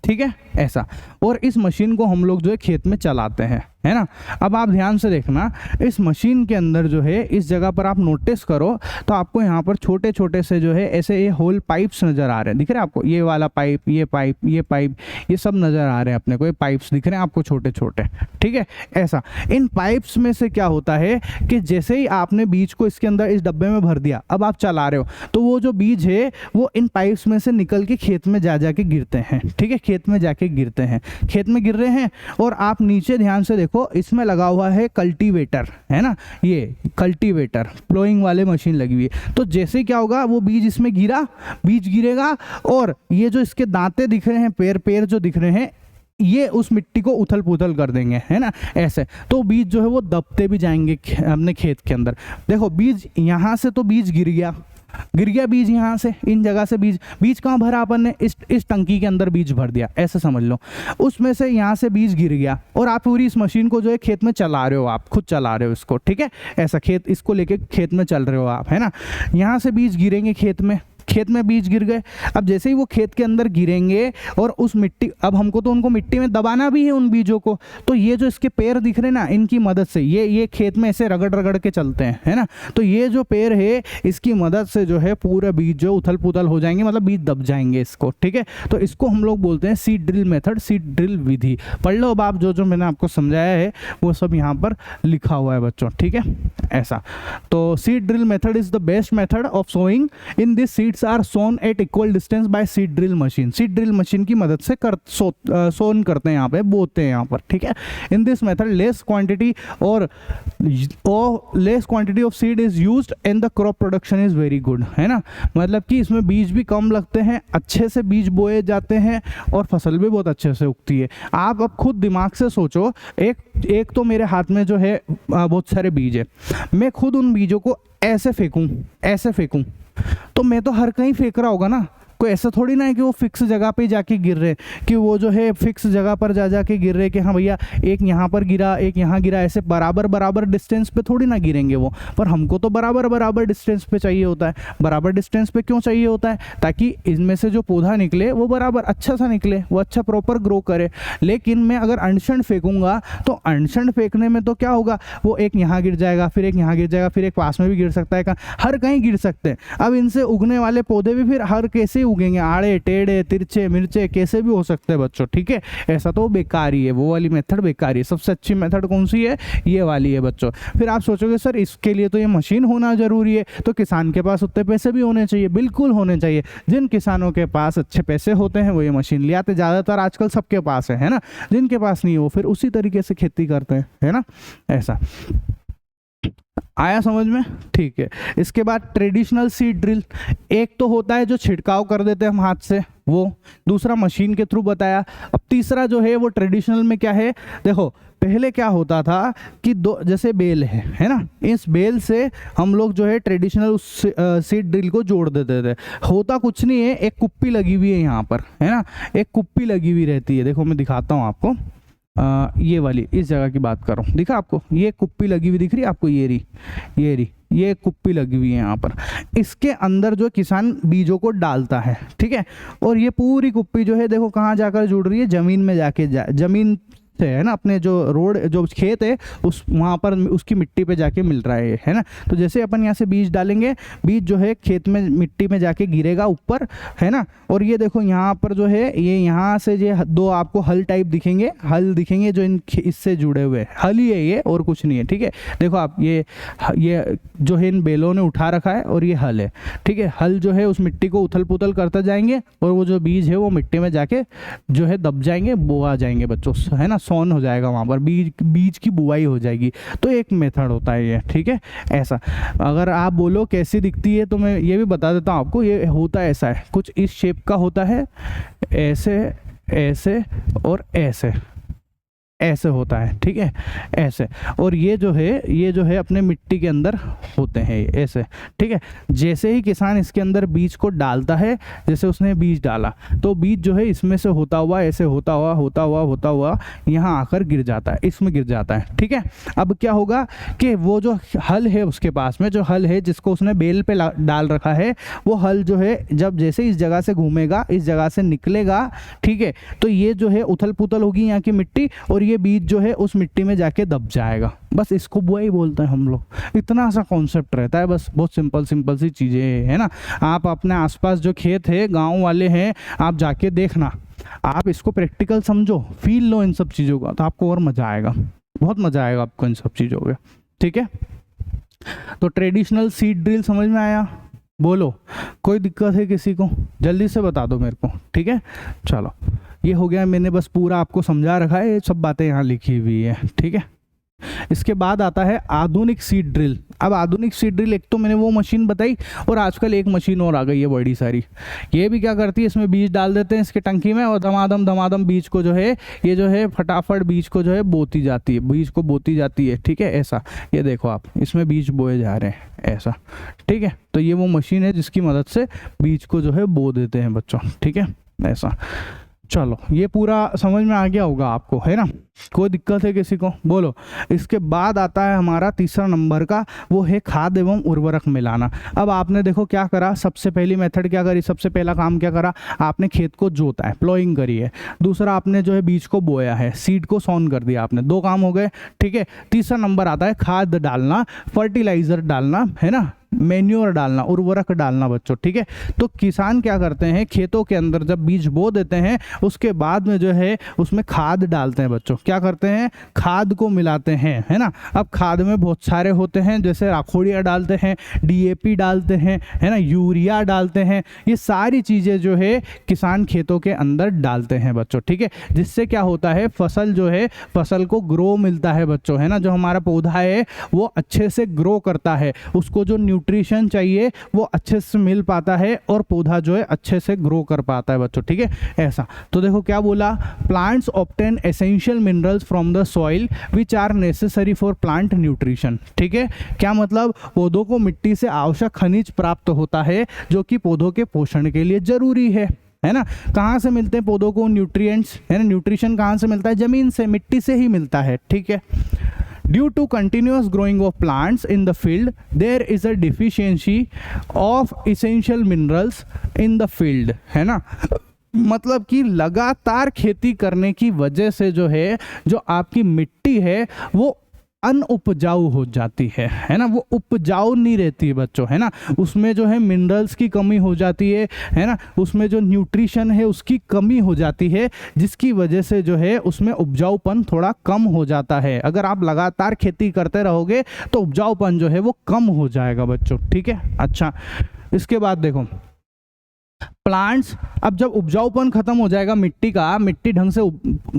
ठीक है। ऐसा, और इस मशीन को हम लोग जो है खेत में चलाते हैं, है ना। अब आप ध्यान से देखना, इस मशीन के अंदर जो है इस जगह पर आप नोटिस करो तो आपको यहाँ पर छोटे छोटे से जो है ऐसे ये होल पाइप्स नज़र आ रहे हैं, दिख रहे हैं आपको? ये वाला पाइप, ये पाइप, ये पाइप, ये सब नज़र आ रहे हैं अपने को, ये पाइप्स दिख रहे हैं आपको छोटे छोटे, ठीक है। ऐसा, इन पाइप्स में से क्या होता है कि जैसे ही आपने बीज को इसके अंदर इस डब्बे में भर दिया, अब आप चला रहे हो, तो वो जो बीज है वो इन पाइप्स में से निकल के खेत में जा के गिरते हैं, ठीक है। खेत में जाके गिरते हैं, खेत में गिर रहे हैं, और आप नीचे ध्यान से देखो, इसमें लगा हुआ है कल्टीवेटर, है ना, ये कल्टीवेटर प्लोइंग वाले मशीन लगी हुई है। तो जैसे क्या होगा, वो बीज इसमें बीज गिरेगा, और ये जो इसके दांते दिख रहे हैं, पैर जो दिख रहे हैं, ये उस मिट्टी को उथल पुथल कर देंगे, है ना। ऐसे तो बीज जो है वो दबते भी जाएंगे अपने खेत के अंदर। देखो, बीज यहाँ से तो बीज गिर गया बीज यहाँ से, इन जगह से बीज कहाँ भरा अपन ने? इस टंकी के अंदर बीज भर दिया, ऐसे समझ लो। उसमें से यहाँ से बीज गिर गया, और आप पूरी इस मशीन को जो है खेत में चला रहे हो, आप खुद चला रहे हो इसको, ठीक है। ऐसा इसको लेके खेत में चल रहे हो आप, है ना। यहाँ से बीज गिरेंगे खेत खेत में बीज गिर गए। अब जैसे ही वो खेत के अंदर गिरेंगे और उस मिट्टी, अब हमको तो उनको मिट्टी में दबाना भी है उन बीजों को, तो ये जो इसके पैर दिख रहे ना, इनकी मदद से ये खेत में ऐसे रगड़ रगड़ के चलते हैं, है ना। तो ये जो पैर है इसकी मदद से जो है पूरे बीज जो उथल पुथल हो जाएंगे, मतलब बीज दब जाएंगे इसको, ठीक है। तो इसको हम लोग बोलते हैं seed drill method, seed drill विधि। पढ़ लो अब आप, जो मैंने आपको समझाया है वो सब यहाँ पर लिखा हुआ है बच्चों, ठीक है। ऐसा तो seed drill method is the best method of sowing. In this seeds are sown at equal distance by seed drill machine. Seed drill machine की मदद से सोन करते हैं यहाँ पे, बोते हैं यहाँ पर, ठीक है। In this method less quantity और less quantity of seed is used and the crop production is very good, है ना। मतलब कि इसमें बीज भी कम लगते हैं, अच्छे से बीज बोए जाते हैं और फसल भी बहुत अच्छे से उगती है। आप अब खुद दिमाग से सोचो, एक तो मेरे हाथ में जो है बहुत सारे बीज है, मैं खुद उन बीजों को ऐसे फेंकूं तो मैं तो हर कहीं फेंक रहा होगा ना। कोई ऐसा थोड़ी ना है कि वो फिक्स जगह पे जाके गिर रहे, कि वो जो है फिक्स जगह पर जा के गिर रहे, कि हाँ भैया एक यहाँ पर गिरा एक यहाँ गिरा, ऐसे बराबर डिस्टेंस पे थोड़ी ना गिरेंगे वो। पर हमको तो बराबर डिस्टेंस पे चाहिए होता है। बराबर डिस्टेंस पे क्यों चाहिए होता है? ताकि इनमें से जो पौधा निकले वो बराबर अच्छा सा निकले, वो अच्छा प्रॉपर ग्रो करे। लेकिन मैं अगर अनशंड फेंकूंगा तो अनशंड फेंकने में तो क्या होगा, वो एक यहाँ गिर जाएगा, फिर एक यहाँ गिर जाएगा, फिर एक पास में भी गिर सकता है, हर कहीं गिर सकते हैं। अब इनसे उगने वाले पौधे भी फिर हर कैसे उगेंगे, आड़े टेढ़े तिरछे मिर्चे कैसे भी हो सकते हैं बच्चों, ठीक है। ऐसा तो बेकार ही है, वो वाली मेथड बेकार है। सबसे अच्छी मेथड कौन सी है? ये वाली है बच्चों। फिर आप सोचोगे सर इसके लिए तो ये मशीन होना जरूरी है, तो किसान के पास उतने पैसे भी होने चाहिए। बिल्कुल होने चाहिए। जिन किसानों के पास अच्छे पैसे होते हैं वो ये मशीन ले आते, ज़्यादातर आजकल सबके पास है ना। जिनके पास नहीं है वो फिर उसी तरीके से खेती करते हैं, है ना। ऐसा आया समझ में? ठीक है। इसके बाद ट्रेडिशनल सीड ड्रिल, एक तो होता है जो छिड़काव कर देते हैं हम हाथ से, वो दूसरा मशीन के थ्रू बताया। अब तीसरा जो है वो ट्रेडिशनल में क्या है, देखो पहले क्या होता था कि दो जैसे बेल है ना, इस बेल से हम लोग जो है ट्रेडिशनल उस सीड ड्रिल को जोड़ देते थे। होता कुछ नहीं है, एक कुप्पी लगी हुई है यहाँ पर, है ना, एक कुप्पी लगी हुई रहती है। देखो मैं दिखाता हूँ आपको, ये वाली इस जगह की बात कर रहा हूँ, दिखा आपको, ये कुप्पी लगी हुई दिख रही है आपको, ये कुप्पी लगी हुई है यहाँ पर। इसके अंदर जो किसान बीजों को डालता है, ठीक है। और ये पूरी कुप्पी जो है देखो कहाँ जाकर जुड़ रही है, जमीन में जाके जमीन से, है ना, अपने जो रोड जो खेत है उस वहाँ पर उसकी मिट्टी पे जाके मिल रहा है ना। तो जैसे अपन यहाँ से बीज डालेंगे, बीज जो है खेत में मिट्टी में जाके गिरेगा ऊपर, है ना। और ये देखो यहाँ पर जो है ये यहाँ से ये दो आपको हल टाइप दिखेंगे, हल दिखेंगे जो इससे जुड़े हुए, हल ही है ये और कुछ नहीं है, ठीक है। देखो आप ये जो है इन बेलों ने उठा रखा है और ये हल है, ठीक है। हल जो है उस मिट्टी को उथल पुथल करते जाएंगे और वो जो बीज है वो मिट्टी में जाके जो है दब जाएंगे, बोआ जाएंगे बच्चों, है ना, सोन हो जाएगा वहाँ पर, बीज की बुआई हो जाएगी। तो एक मेथड होता है ये, ठीक है। ऐसा अगर आप बोलो कैसी दिखती है तो मैं ये भी बता देता हूँ आपको। ये होता ऐसा है, कुछ इस शेप का होता है, ऐसे ऐसे और ऐसे होता है, ठीक है, ऐसे। और ये जो है अपने मिट्टी के अंदर होते हैं ऐसे, ठीक है। जैसे ही किसान इसके अंदर बीज को डालता है, जैसे उसने बीज डाला तो बीज जो है इसमें से होता हुआ ऐसे होता हुआ यहाँ आकर गिर जाता है, इसमें गिर जाता है, ठीक है। अब क्या होगा कि वो जो हल है उसके पास में, जो हल है जिसको उसने बेल पे डाल रखा है, वो हल जो है जब जैसे इस जगह से घूमेगा, इस जगह से निकलेगा, ठीक है, तो ये जो है उथल पुथल होगी यहाँ की मिट्टी और ये बीज जो है उस मिट्टी में जाके दब जाएगा। बस इसको बुआई बोलते हैं हम लोग। इतना सा कॉन्सेप्ट रहता है, बस बहुत सिंपल सी चीज़ें है ना। आप अपने आसपास जो खेत है, गांव वाले हैं, आप जाके देखना, आप इसको प्रैक्टिकल समझो, फील लो इन सब चीज़ों का, तो आपको और मज़ा आएगा, बहुत मज़ा आएगा आपको इन सब चीज़ों का, ठीक है। तो ट्रेडिशनल सीड ड्रिल समझ में आया? बोलो कोई दिक्कत है किसी को? जल्दी से बता दो मेरे को, ठीक है। चलो ये हो गया, मैंने बस पूरा आपको समझा रखा है, ये सब बातें यहाँ लिखी हुई है, ठीक है। इसके बाद आता है आधुनिक सीड ड्रिल। अब आधुनिक सीड ड्रिल, एक तो मैंने वो मशीन बताई और आजकल एक मशीन और आ गई है बड़ी सारी। ये भी क्या करती है, इसमें बीज डाल देते हैं इसके टंकी में और धमाधम बीज को जो है ये जो है फटाफट बीज को जो है बोती जाती है, बीज को बोती जाती है, ठीक है। ऐसा ये देखो आप, इसमें बीज बोए जा रहे हैं ऐसा, ठीक है। तो ये वो मशीन है जिसकी मदद से बीज को जो है बो देते हैं बच्चों, ठीक है। ऐसा चलो ये पूरा समझ में आ गया होगा आपको, है ना। कोई दिक्कत है किसी को? बोलो। इसके बाद आता है हमारा तीसरा नंबर का, वो है खाद एवं उर्वरक मिलाना। अब आपने देखो क्या करा, सबसे पहली मेथड क्या करी, सबसे पहला काम क्या करा, आपने खेत को जोता है, प्लोइंग करी है। दूसरा आपने जो है बीज को बोया है, सीड को सॉन कर दिया आपने, 2 काम हो गए, ठीक है। तीसरा नंबर आता है खाद डालना, फर्टिलाइजर डालना, है ना, मैन्योर डालना, उर्वरक डालना बच्चों, ठीक है। तो किसान क्या करते हैं, खेतों के अंदर जब बीज बो देते हैं उसके बाद में जो है उसमें खाद डालते हैं बच्चों। क्या करते हैं, खाद को मिलाते हैं, है ना। अब खाद में बहुत सारे होते हैं, जैसे राखोड़िया डालते हैं, डीएपी डालते हैं, है ना, यूरिया डालते हैं। ये सारी चीज़ें जो है किसान खेतों के अंदर डालते हैं बच्चों, ठीक है। जिससे क्या होता है, फसल जो है, फसल को ग्रो मिलता है बच्चों, है ना। जो हमारा पौधा है वो अच्छे से ग्रो करता है, उसको जो न्यूट्रिशन चाहिए वो अच्छे से मिल पाता है और पौधा जो है अच्छे से ग्रो कर पाता है बच्चों, ठीक है। ऐसा तो देखो क्या बोला, plants obtain essential minerals from the soil which are necessary for plant nutrition, ठीक है। क्या मतलब, पौधों को मिट्टी से आवश्यक खनिज प्राप्त होता है जो कि पौधों के पोषण के लिए जरूरी है ना। कहाँ से मिलते हैं पौधों को न्यूट्रिएंट्स, है ना, न्यूट्रिशन कहाँ से मिलता है, जमीन से, मिट्टी से ही मिलता है, ठीक है। Due to continuous growing of plants in the field, there is a deficiency of essential minerals in the field, है ना। मतलब कि लगातार खेती करने की वजह से जो है, जो आपकी मिट्टी है वो अनउपजाऊ हो जाती है ना, वो उपजाऊ नहीं रहती है बच्चों, है ना। उसमें जो है मिनरल्स की कमी हो जाती है ना, उसमें जो न्यूट्रिशन है उसकी कमी हो जाती है, जिसकी वजह से जो है उसमें उपजाऊपन थोड़ा कम हो जाता है। अगर आप लगातार खेती करते रहोगे तो उपजाऊपन जो है वो कम हो जाएगा बच्चों, ठीक है। अच्छा, इसके बाद देखो प्लांट्स, अब जब उपजाऊपन खत्म हो जाएगा मिट्टी का, मिट्टी ढंग से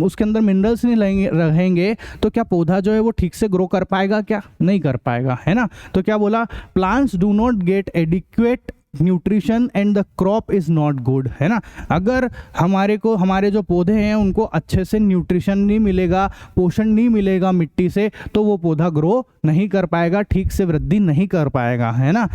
उसके अंदर मिनरल्स नहीं रहेंगे तो क्या पौधा जो है वो ठीक से ग्रो कर पाएगा, क्या नहीं कर पाएगा, है ना। तो क्या बोला, plants do not gate adequate nutrition and the crop is not good, है ना। अगर हमारे जो पौधे हैं उनको अच्छे से न्यूट्रिशन नहीं मिलेगा, पोषण नहीं मिलेगा मिट्टी से, तो वो पौधा ग्रो नहीं कर पाएगा, ठीक से वृद्धि नहीं कर पाएगा, है ना।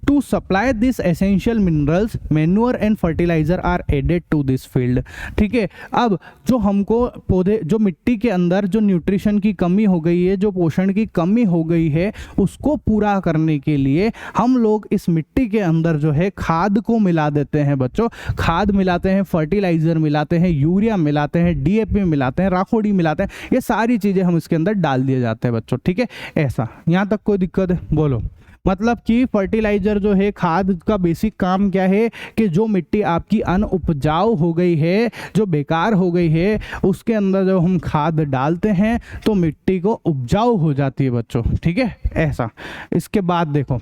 To supply this essential minerals, manure and fertilizer are added to this field, ठीक है। अब जो हमको पौधे, जो मिट्टी के अंदर जो न्यूट्रिशन की कमी हो गई है, जो पोषण की कमी हो गई है, उसको पूरा करने के लिए हम लोग इस मिट्टी के अंदर जो है खाद को मिला देते हैं बच्चों। खाद मिलाते हैं, फर्टिलाइजर मिलाते हैं, यूरिया मिलाते हैं, डीएपी मिलाते हैं, राखोड़ी मिलाते हैं, ये सारी चीज़ें हम इसके अंदर डाल दिए जाते हैं बच्चों, ठीक है। ऐसा, यहाँ तक कोई दिक्कत है? बोलो। मतलब कि फर्टिलाइजर जो है, खाद का बेसिक काम क्या है कि जो मिट्टी आपकी अनउपजाऊ हो गई है, जो बेकार हो गई है, उसके अंदर जब हम खाद डालते हैं तो मिट्टी को उपजाऊ हो जाती है बच्चों, ठीक है। ऐसा, इसके बाद देखो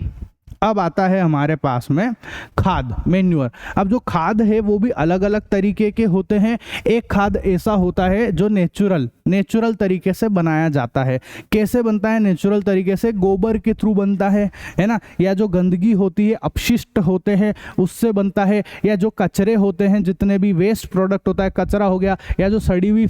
अब आता है हमारे पास में खाद, मैन्योर। अब जो खाद है वो भी अलग अलग तरीके के होते हैं। एक खाद ऐसा होता है जो नेचुरल तरीके से बनाया जाता है। कैसे बनता है नेचुरल तरीके से? गोबर के थ्रू बनता है ना, या जो गंदगी होती है, अपशिष्ट होते हैं, उससे बनता है, या जो कचरे होते हैं, जितने भी वेस्ट प्रोडक्ट होता है, कचरा हो गया, या जो सड़े हुए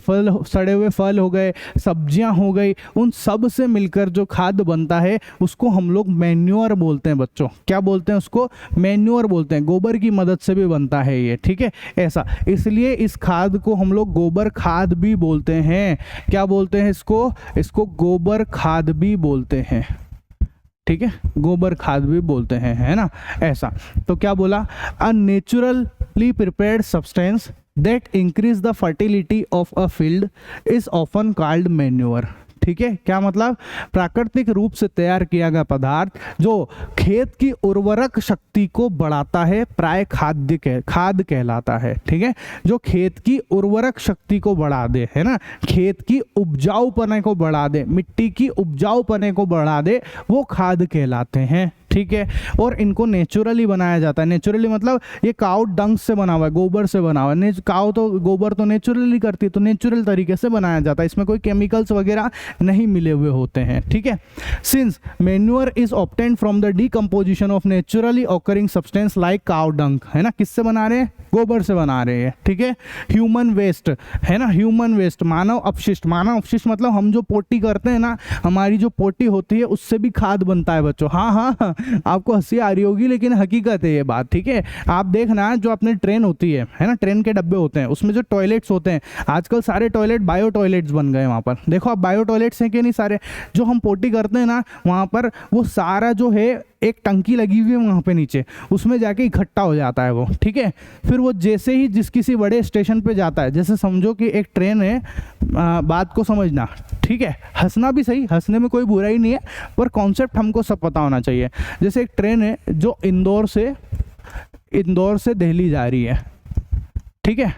फल हो गए, सब्जियां हो गई, उन सब से मिलकर जो खाद बनता है उसको हम लोग मैन्योर बोलते हैं बच्चों। क्या बोलते हैं उसको? मैन्योर बोलते हैं। गोबर की मदद से भी बनता है ये, ठीक है। ऐसा, इसलिए इस खाद को हम लोग गोबर खाद भी बोलते हैं। क्या बोलते हैं इसको गोबर खाद भी बोलते हैं, ठीक है, गोबर खाद भी बोलते हैं, है ना। ऐसा, तो क्या बोला, a naturally prepared substance that increase the fertility of a field is often called manure, ठीक है। क्या मतलब? प्राकृतिक रूप से तैयार किया गया पदार्थ जो खेत की उर्वरक शक्ति को बढ़ाता है, प्राय खाद कहलाता है, ठीक है। जो खेत की उर्वरक शक्ति को बढ़ा दे, है ना, खेत की उपजाऊपने को बढ़ा दे, मिट्टी की उपजाऊपने को बढ़ा दे, वो खाद कहलाते हैं, ठीक है। और इनको नेचुरली बनाया जाता है। नेचुरली मतलब ये काउ डंग से बना हुआ है, गोबर से बना हुआ है। काउ तो गोबर तो नेचुरली करती है, तो नेचुरल तरीके से बनाया जाता है, इसमें कोई केमिकल्स वगैरह नहीं मिले हुए होते हैं, ठीक है। Since manure is obtained from the decomposition of naturally occurring substance like cow dung, है ना, किससे बना रहे हैं? गोबर से बना रहे हैं, ठीक है। ह्यूमन वेस्ट है ना, ह्यूमन वेस्ट, मानव अपशिष्ट, मानव अपशिष्ट मतलब हम जो पोटी करते हैं ना, हमारी जो पोटी होती है उससे भी खाद बनता है बच्चों। हाँ हाँ, आपको हंसी आ रही होगी लेकिन हकीकत है ये बात, ठीक है। आप देखना जो अपने ट्रेन होती है ना, ट्रेन के डब्बे होते हैं उसमें जो टॉयलेट्स होते हैं, आजकल सारे टॉयलेट बायो टॉयलेट्स बन गए। वहाँ पर देखो आप, बायो टॉयलेट्स हैं कि नहीं सारे, जो हम पोटी करते हैं ना वहाँ पर वो सारा जो है एक टंकी लगी हुई है वहाँ पे नीचे, उसमें जाके इकट्ठा हो जाता है वो, ठीक है। फिर वो जैसे ही जिस किसी बड़े स्टेशन पे जाता है, जैसे समझो कि एक ट्रेन है, बात को समझना, ठीक है। हंसना भी सही, हंसने में कोई बुराई नहीं है, पर कॉन्सेप्ट हमको सब पता होना चाहिए। जैसे एक ट्रेन है जो इंदौर से दिल्ली जा रही है, ठीक है,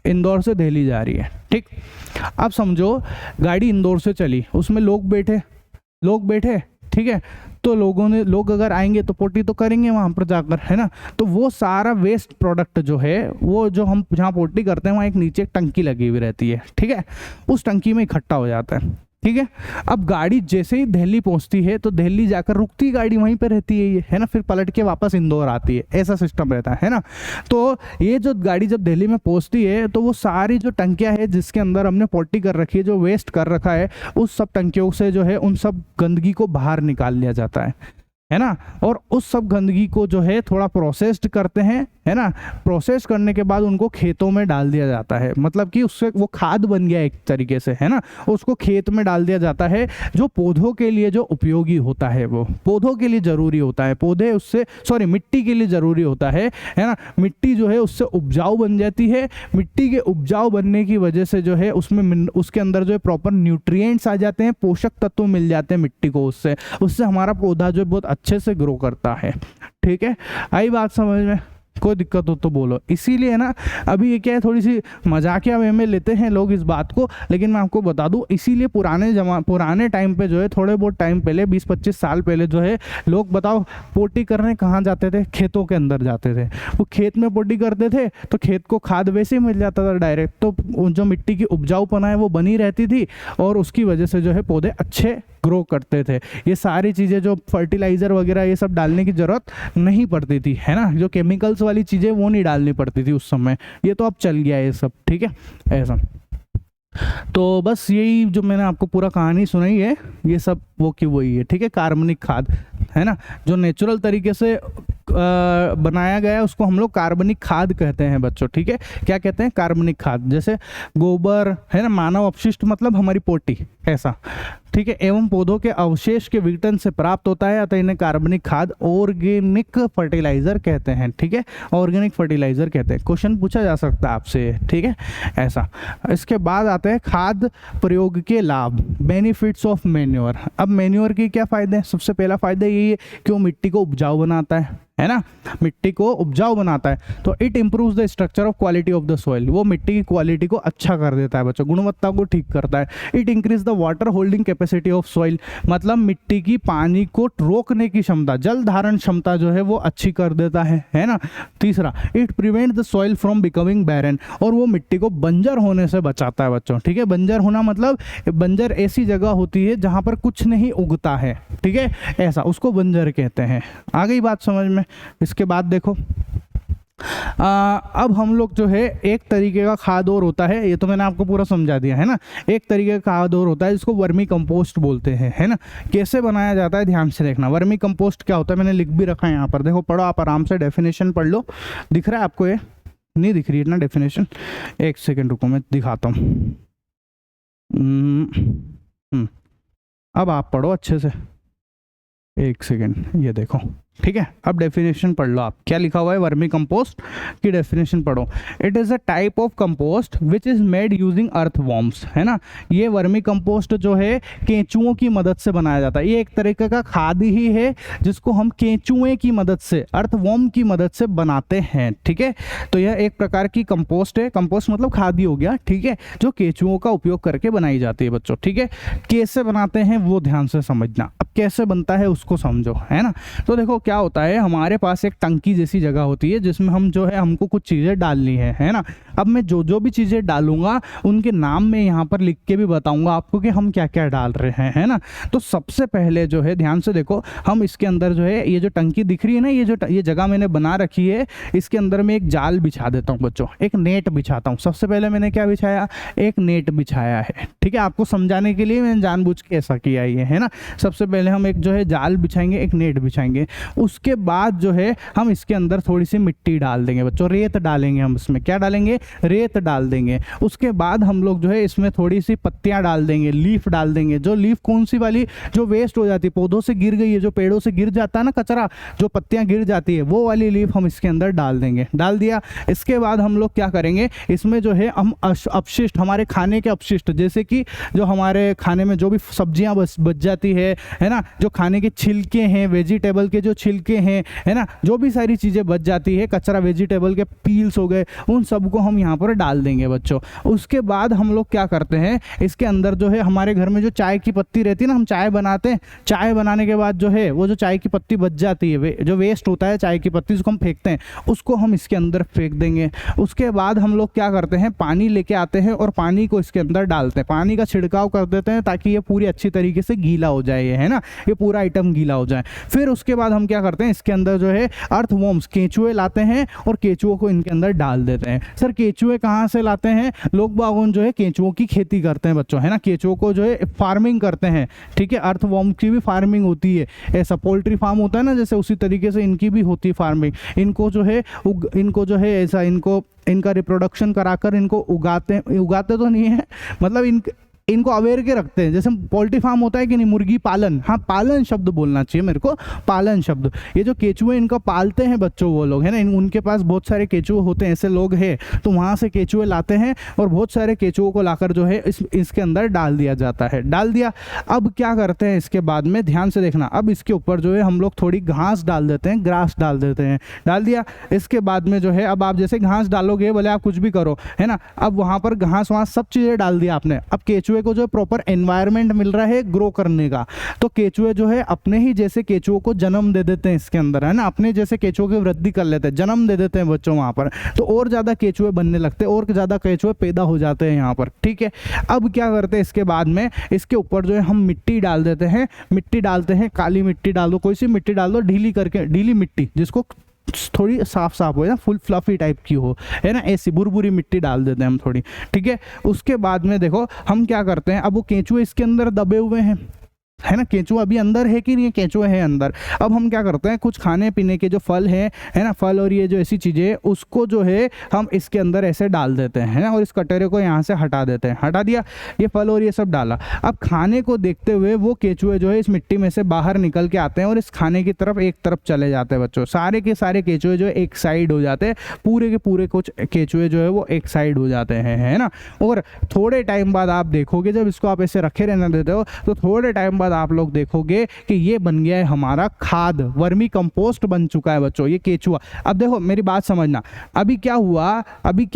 इंदौर से दिल्ली जा रही है, ठीक। अब समझो गाड़ी इंदौर से चली, उसमें लोग बैठे, ठीक है। तो लोग अगर आएंगे तो पोटी तो करेंगे वहाँ पर जाकर, है ना। तो वो सारा वेस्ट प्रोडक्ट जो है, वो जो हम जहाँ पोटी करते हैं वहाँ एक नीचे एक टंकी लगी हुई रहती है, ठीक है। उस टंकी में इकट्ठा हो जाता है, ठीक है। अब गाड़ी जैसे ही दिल्ली पहुंचती है तो दिल्ली जाकर रुकती गाड़ी वहीं पे रहती है ये, है ना, फिर पलट के वापस इंदौर आती है, ऐसा सिस्टम रहता है ना। तो ये जो गाड़ी जब दिल्ली में पहुंचती है तो वो सारी जो टंकियां है जिसके अंदर हमने पोटी कर रखी है, जो वेस्ट कर रखा है, उस सब टंकियों से जो है उन सब गंदगी को बाहर निकाल लिया जाता है ना। और उस सब गंदगी को जो है थोड़ा प्रोसेस्ड करते हैं, है ना। प्रोसेस करने के बाद उनको खेतों में डाल दिया जाता है, मतलब कि उससे वो खाद बन गया एक तरीके से, है ना। उसको खेत में डाल दिया जाता है, जो पौधों के लिए जो उपयोगी होता है, वो पौधों के लिए ज़रूरी होता है, मिट्टी के लिए ज़रूरी होता है ना। मिट्टी जो है उससे उपजाऊ बन जाती है, मिट्टी के उपजाऊ बनने की वजह से जो है उसमें उसके अंदर जो है प्रॉपर न्यूट्रिएंट्स आ जाते हैं, पोषक तत्व मिल जाते हैं मिट्टी को, उससे हमारा पौधा जो है बहुत अच्छे से ग्रो करता है, ठीक है। आई बात समझ में? कोई दिक्कत हो तो बोलो। इसीलिए ना अभी ये क्या है, थोड़ी सी मजाकिया वे में लेते हैं लोग इस बात को, लेकिन मैं आपको बता दूं, इसीलिए पुराने टाइम पे जो है, थोड़े बहुत टाइम पहले 20-25 साल पहले जो है, लोग बताओ पोटी करने कहाँ जाते थे? खेतों के अंदर जाते थे। वो खेत में पोटी करते थे तो खेत को खाद वैसे ही मिल जाता था डायरेक्ट, तो जो मिट्टी की उपजाऊपना है वो बनी रहती थी और उसकी वजह से जो है पौधे अच्छे ग्रो करते थे। ये सारी चीज़ें जो फर्टिलाइज़र वगैरह ये सब डालने की ज़रूरत नहीं पड़ती थी, है ना। जो केमिकल्स वाली चीज़ें वो नहीं डालनी पड़ती थी उस समय, ये तो अब चल गया ये सब, ठीक है, ऐसा। तो बस यही जो मैंने आपको पूरा कहानी सुनाई है, ये सब वो की वही है, ठीक है। कार्बनिक खाद, है ना, जो नेचुरल तरीके से बनाया गया है उसको हम लोग कार्बनिक खाद कहते हैं बच्चों, ठीक है। क्या कहते हैं? कार्बनिक खाद। जैसे गोबर है ना, मानव अपशिष्ट मतलब हमारी पोटी, ऐसा, ठीक है, एवं पौधों के अवशेष के विघटन से प्राप्त होता है, अतः इन्हें कार्बनिक खाद ऑर्गेनिक फर्टिलाइजर कहते हैं, ठीक है, ऑर्गेनिक फर्टिलाइजर कहते हैं। क्वेश्चन पूछा जा सकता है आपसे, ठीक है, ऐसा। इसके बाद आते हैं खाद प्रयोग के लाभ, बेनिफिट्स ऑफ मैन्योर। अब मैन्योर के क्या फायदे हैं? सबसे पहला फायदा यही है कि वो मिट्टी को उपजाऊ बनाता है ना, मिट्टी को उपजाऊ बनाता है। तो it improves the structure of quality of the soil, वो मिट्टी की क्वालिटी को अच्छा कर देता है बच्चों, गुणवत्ता को ठीक करता है। It increase the water holding capacity of soil, मतलब मिट्टी की पानी को रोकने की क्षमता, जल धारण क्षमता जो है वो अच्छी कर देता है ना। तीसरा, it prevent the soil from becoming barren, और वो मिट्टी को बंजर होने से बचाता है बच्चों, ठीक है। बंजर होना मतलब, बंजर ऐसी जगह होती है जहाँ पर कुछ नहीं उगता है, ठीक है, ऐसा, उसको बंजर कहते हैं। आ गई बात समझ में? इसके बाद देखो, अब हम लोग जो है एक तरीके का खाद और होता है, ये तो मैंने आपको पूरा समझा दिया है ना। एक तरीके का खाद और होता है जिसको वर्मी कंपोस्ट बोलते हैं, है ना। कैसे बनाया जाता है ध्यान से देखना। वर्मी कंपोस्ट क्या होता है मैंने लिख भी रखा है यहाँ पर, देखो पढ़ो आप आराम से, डेफिनेशन पढ़ लो। दिख रहा है आपको? ये नहीं दिख रही है ना डेफिनेशन? एक सेकेंड रुको, मैं दिखाता हूँ। अब आप पढ़ो अच्छे से, एक सेकेंड, ये देखो, ठीक है। अब डेफिनेशन पढ़ लो आप, क्या लिखा हुआ है वर्मी कंपोस्ट की डेफिनेशन पढ़ो। It is a type of compost which is made using earthworms, है ना। ये वर्मी कंपोस्ट जो है केंचुओं की मदद से बनाया जाता है। ये एक तरीके का खाद ही है जिसको हम केंचुए की मदद से, अर्थवॉर्म की मदद से बनाते हैं, ठीक है। तो यह एक प्रकार की कंपोस्ट है, कंपोस्ट मतलब खाद ही हो गया, ठीक है, जो केंचुओं का उपयोग करके बनाई जाती है बच्चों, ठीक है। कैसे बनाते हैं वो ध्यान से समझना। अब कैसे बनता है उसको समझो, है ना। तो देखो क्या होता है, हमारे पास एक टंकी जैसी जगह होती है जिसमें हम जो है हमको कुछ चीज़ें डालनी है ना। अब मैं जो जो भी चीज़ें डालूंगा उनके नाम में यहाँ पर लिख के भी बताऊंगा आपको कि हम क्या क्या डाल रहे हैं, है ना। तो सबसे पहले जो है ध्यान से देखो, हम इसके अंदर जो है ये जो टंकी दिख रही है ना, ये जगह मैंने बना रखी है, इसके अंदर मैं एक जाल बिछा देता हूँ बच्चों, एक नेट बिछाता हूँ। सबसे पहले मैंने क्या बिछाया, एक नेट बिछाया है, ठीक है। आपको समझाने के लिए मैंने जानबूझ के ऐसा किया ये, है ना। सबसे पहले हम एक जो है जाल बिछाएंगे, एक नेट बिछाएंगे। उसके बाद जो है हम इसके अंदर थोड़ी सी मिट्टी डाल देंगे बच्चों, रेत डालेंगे हम इसमें, क्या डालेंगे, रेत डाल देंगे। उसके बाद हम लोग जो है इसमें थोड़ी सी पत्तियां डाल देंगे, लीफ डाल देंगे। जो लीफ कौन सी वाली, जो वेस्ट हो जाती है, पौधों से गिर गई है, जो पेड़ों से गिर जाता है ना कचरा, जो पत्तियां गिर जाती है, वो वाली लीफ हम इसके अंदर डाल देंगे। डाल दिया। इसके बाद हम लोग क्या करेंगे, इसमें जो है हम अपशिष्ट, हमारे खाने के अपशिष्ट, जैसे कि जो हमारे खाने में जो भी सब्जियां बच जाती है ना, जो खाने के छिलके हैं, वेजिटेबल के जो छिलके हैं, है ना, जो भी सारी चीज़ें बच जाती है, कचरा, वेजिटेबल के पील्स हो गए, उन सबको हम यहाँ पर डाल देंगे बच्चों। उसके बाद हम लोग क्या करते हैं, इसके अंदर जो है हमारे घर में जो चाय की पत्ती रहती है ना, हम चाय बनाते हैं, चाय बनाने के बाद जो है वो जो चाय की पत्ती बच जाती है, जो वेस्ट होता है चाय की पत्ती, उसको हम फेंकते हैं, उसको हम इसके अंदर फेंक देंगे। उसके बाद हम लोग क्या करते हैं, पानी लेके आते हैं और पानी को इसके अंदर डालते हैं, पानी का छिड़काव कर देते हैं ताकि ये पूरी अच्छी तरीके से गीला हो जाए, है ना, ये पूरा आइटम गीला हो जाए। फिर उसके बाद हम क्या करते हैं, इसके अंदर जो है अर्थवॉर्म्स, केंचुए लाते हैं और केंचुओं को इनके अंदर डाल देते हैं। सर केंचुए कहाँ से लाते हैं, लोग बागों जो है केंचुओं की खेती करते हैं बच्चों, है ना, केंचुओं को जो है फार्मिंग करते हैं, ठीक है। अर्थवॉर्म की भी फार्मिंग होती है, ऐसा पोल्ट्री फार्म होता है ना जैसे, उसी तरीके से इनकी भी होती है फार्मिंग। इनको जो है ऐसा इनका रिप्रोडक्शन कराकर इनको उगाते तो नहीं है, मतलब इनको अवेयर के रखते हैं। जैसे पोल्ट्री फार्म होता है कि नहीं, मुर्गी पालन, हाँ पालन शब्द बोलना चाहिए मेरे को, पालन शब्द। ये जो केंचुए इनको पालते हैं बच्चों, वो लोग है ना, उनके पास बहुत सारे केंचुए होते हैं, ऐसे लोग हैं, तो वहाँ से केंचुए लाते हैं और बहुत सारे केंचुओं को लाकर जो है इसके अंदर डाल दिया जाता है। डाल दिया। अब क्या करते हैं इसके बाद में, ध्यान से देखना, अब इसके ऊपर जो है हम लोग थोड़ी घास डाल देते हैं, ग्रास डाल देते हैं। डाल दिया। इसके बाद में जो है, अब आप जैसे घास डालोगे, भले आप कुछ भी करो, है ना, अब वहाँ पर घास वहाँ सब चीज़ें डाल दिया आपने। अब केंचुए को जो प्रॉपर एनवायरनमेंट मिल रहा है ग्रो करने का, तो केंचुए जो है अपने ही जैसे केंचुओं को जन्म दे देते हैं इसके अंदर, है ना, अपने जैसे केंचुओं की वृद्धि कर लेते हैं, जन्म दे देते हैं बच्चों वहाँ पर, तो और ज़्यादा केंचुए बनने लगते हैं, और ज़्यादा केंचुए पैदा हो जाते हैं यहाँ पर, ठीक है। अब क्या करते हैं, इसके बाद में इसके ऊपर जो है हम मिट्टी डाल देते हैं, मिट्टी डालते हैं, काली मिट्टी डाल दो, कोई सी मिट्टी डाल दो, ढीली करके, ढीली मिट्टी जिसको थोड़ी साफ हो ना, फुल फ्लफी टाइप की हो, है ना, ऐसी बुरबुरी मिट्टी डाल देते हैं हम थोड़ी, ठीक है। उसके बाद में देखो हम क्या करते हैं, अब वो केंचुए इसके अंदर दबे हुए हैं, है ना, केंचुआ अभी अंदर है कि नहीं, केंचुआ है अंदर। अब हम क्या करते हैं, कुछ खाने पीने के जो फल हैं, है ना, फल और ये जो ऐसी चीज़ें, उसको जो है हम इसके अंदर ऐसे डाल देते हैं, है ना, और इस कटोरे को यहाँ से हटा देते हैं। हटा दिया, ये फल और ये सब डाला। अब खाने को देखते हुए वो केंचुए जो है इस मिट्टी में से बाहर निकल के आते हैं और इस खाने की तरफ एक तरफ चले जाते हैं बच्चों। सारे के सारे केंचुए जो है एक साइड हो जाते हैं, पूरे के पूरे कुछ केंचुए जो है वो एक साइड हो जाते हैं, है ना। और थोड़े टाइम बाद आप देखोगे, जब इसको आप ऐसे रखे रहने देते हो, तो थोड़े टाइम बाद आप लोग देखोगे कि ये बन गया है हमारा खाद, वर्मी कंपोस्ट बन चुका है बच्चों, ये केंचुआ। अब देखो मेरी बात समझना, अभी क्या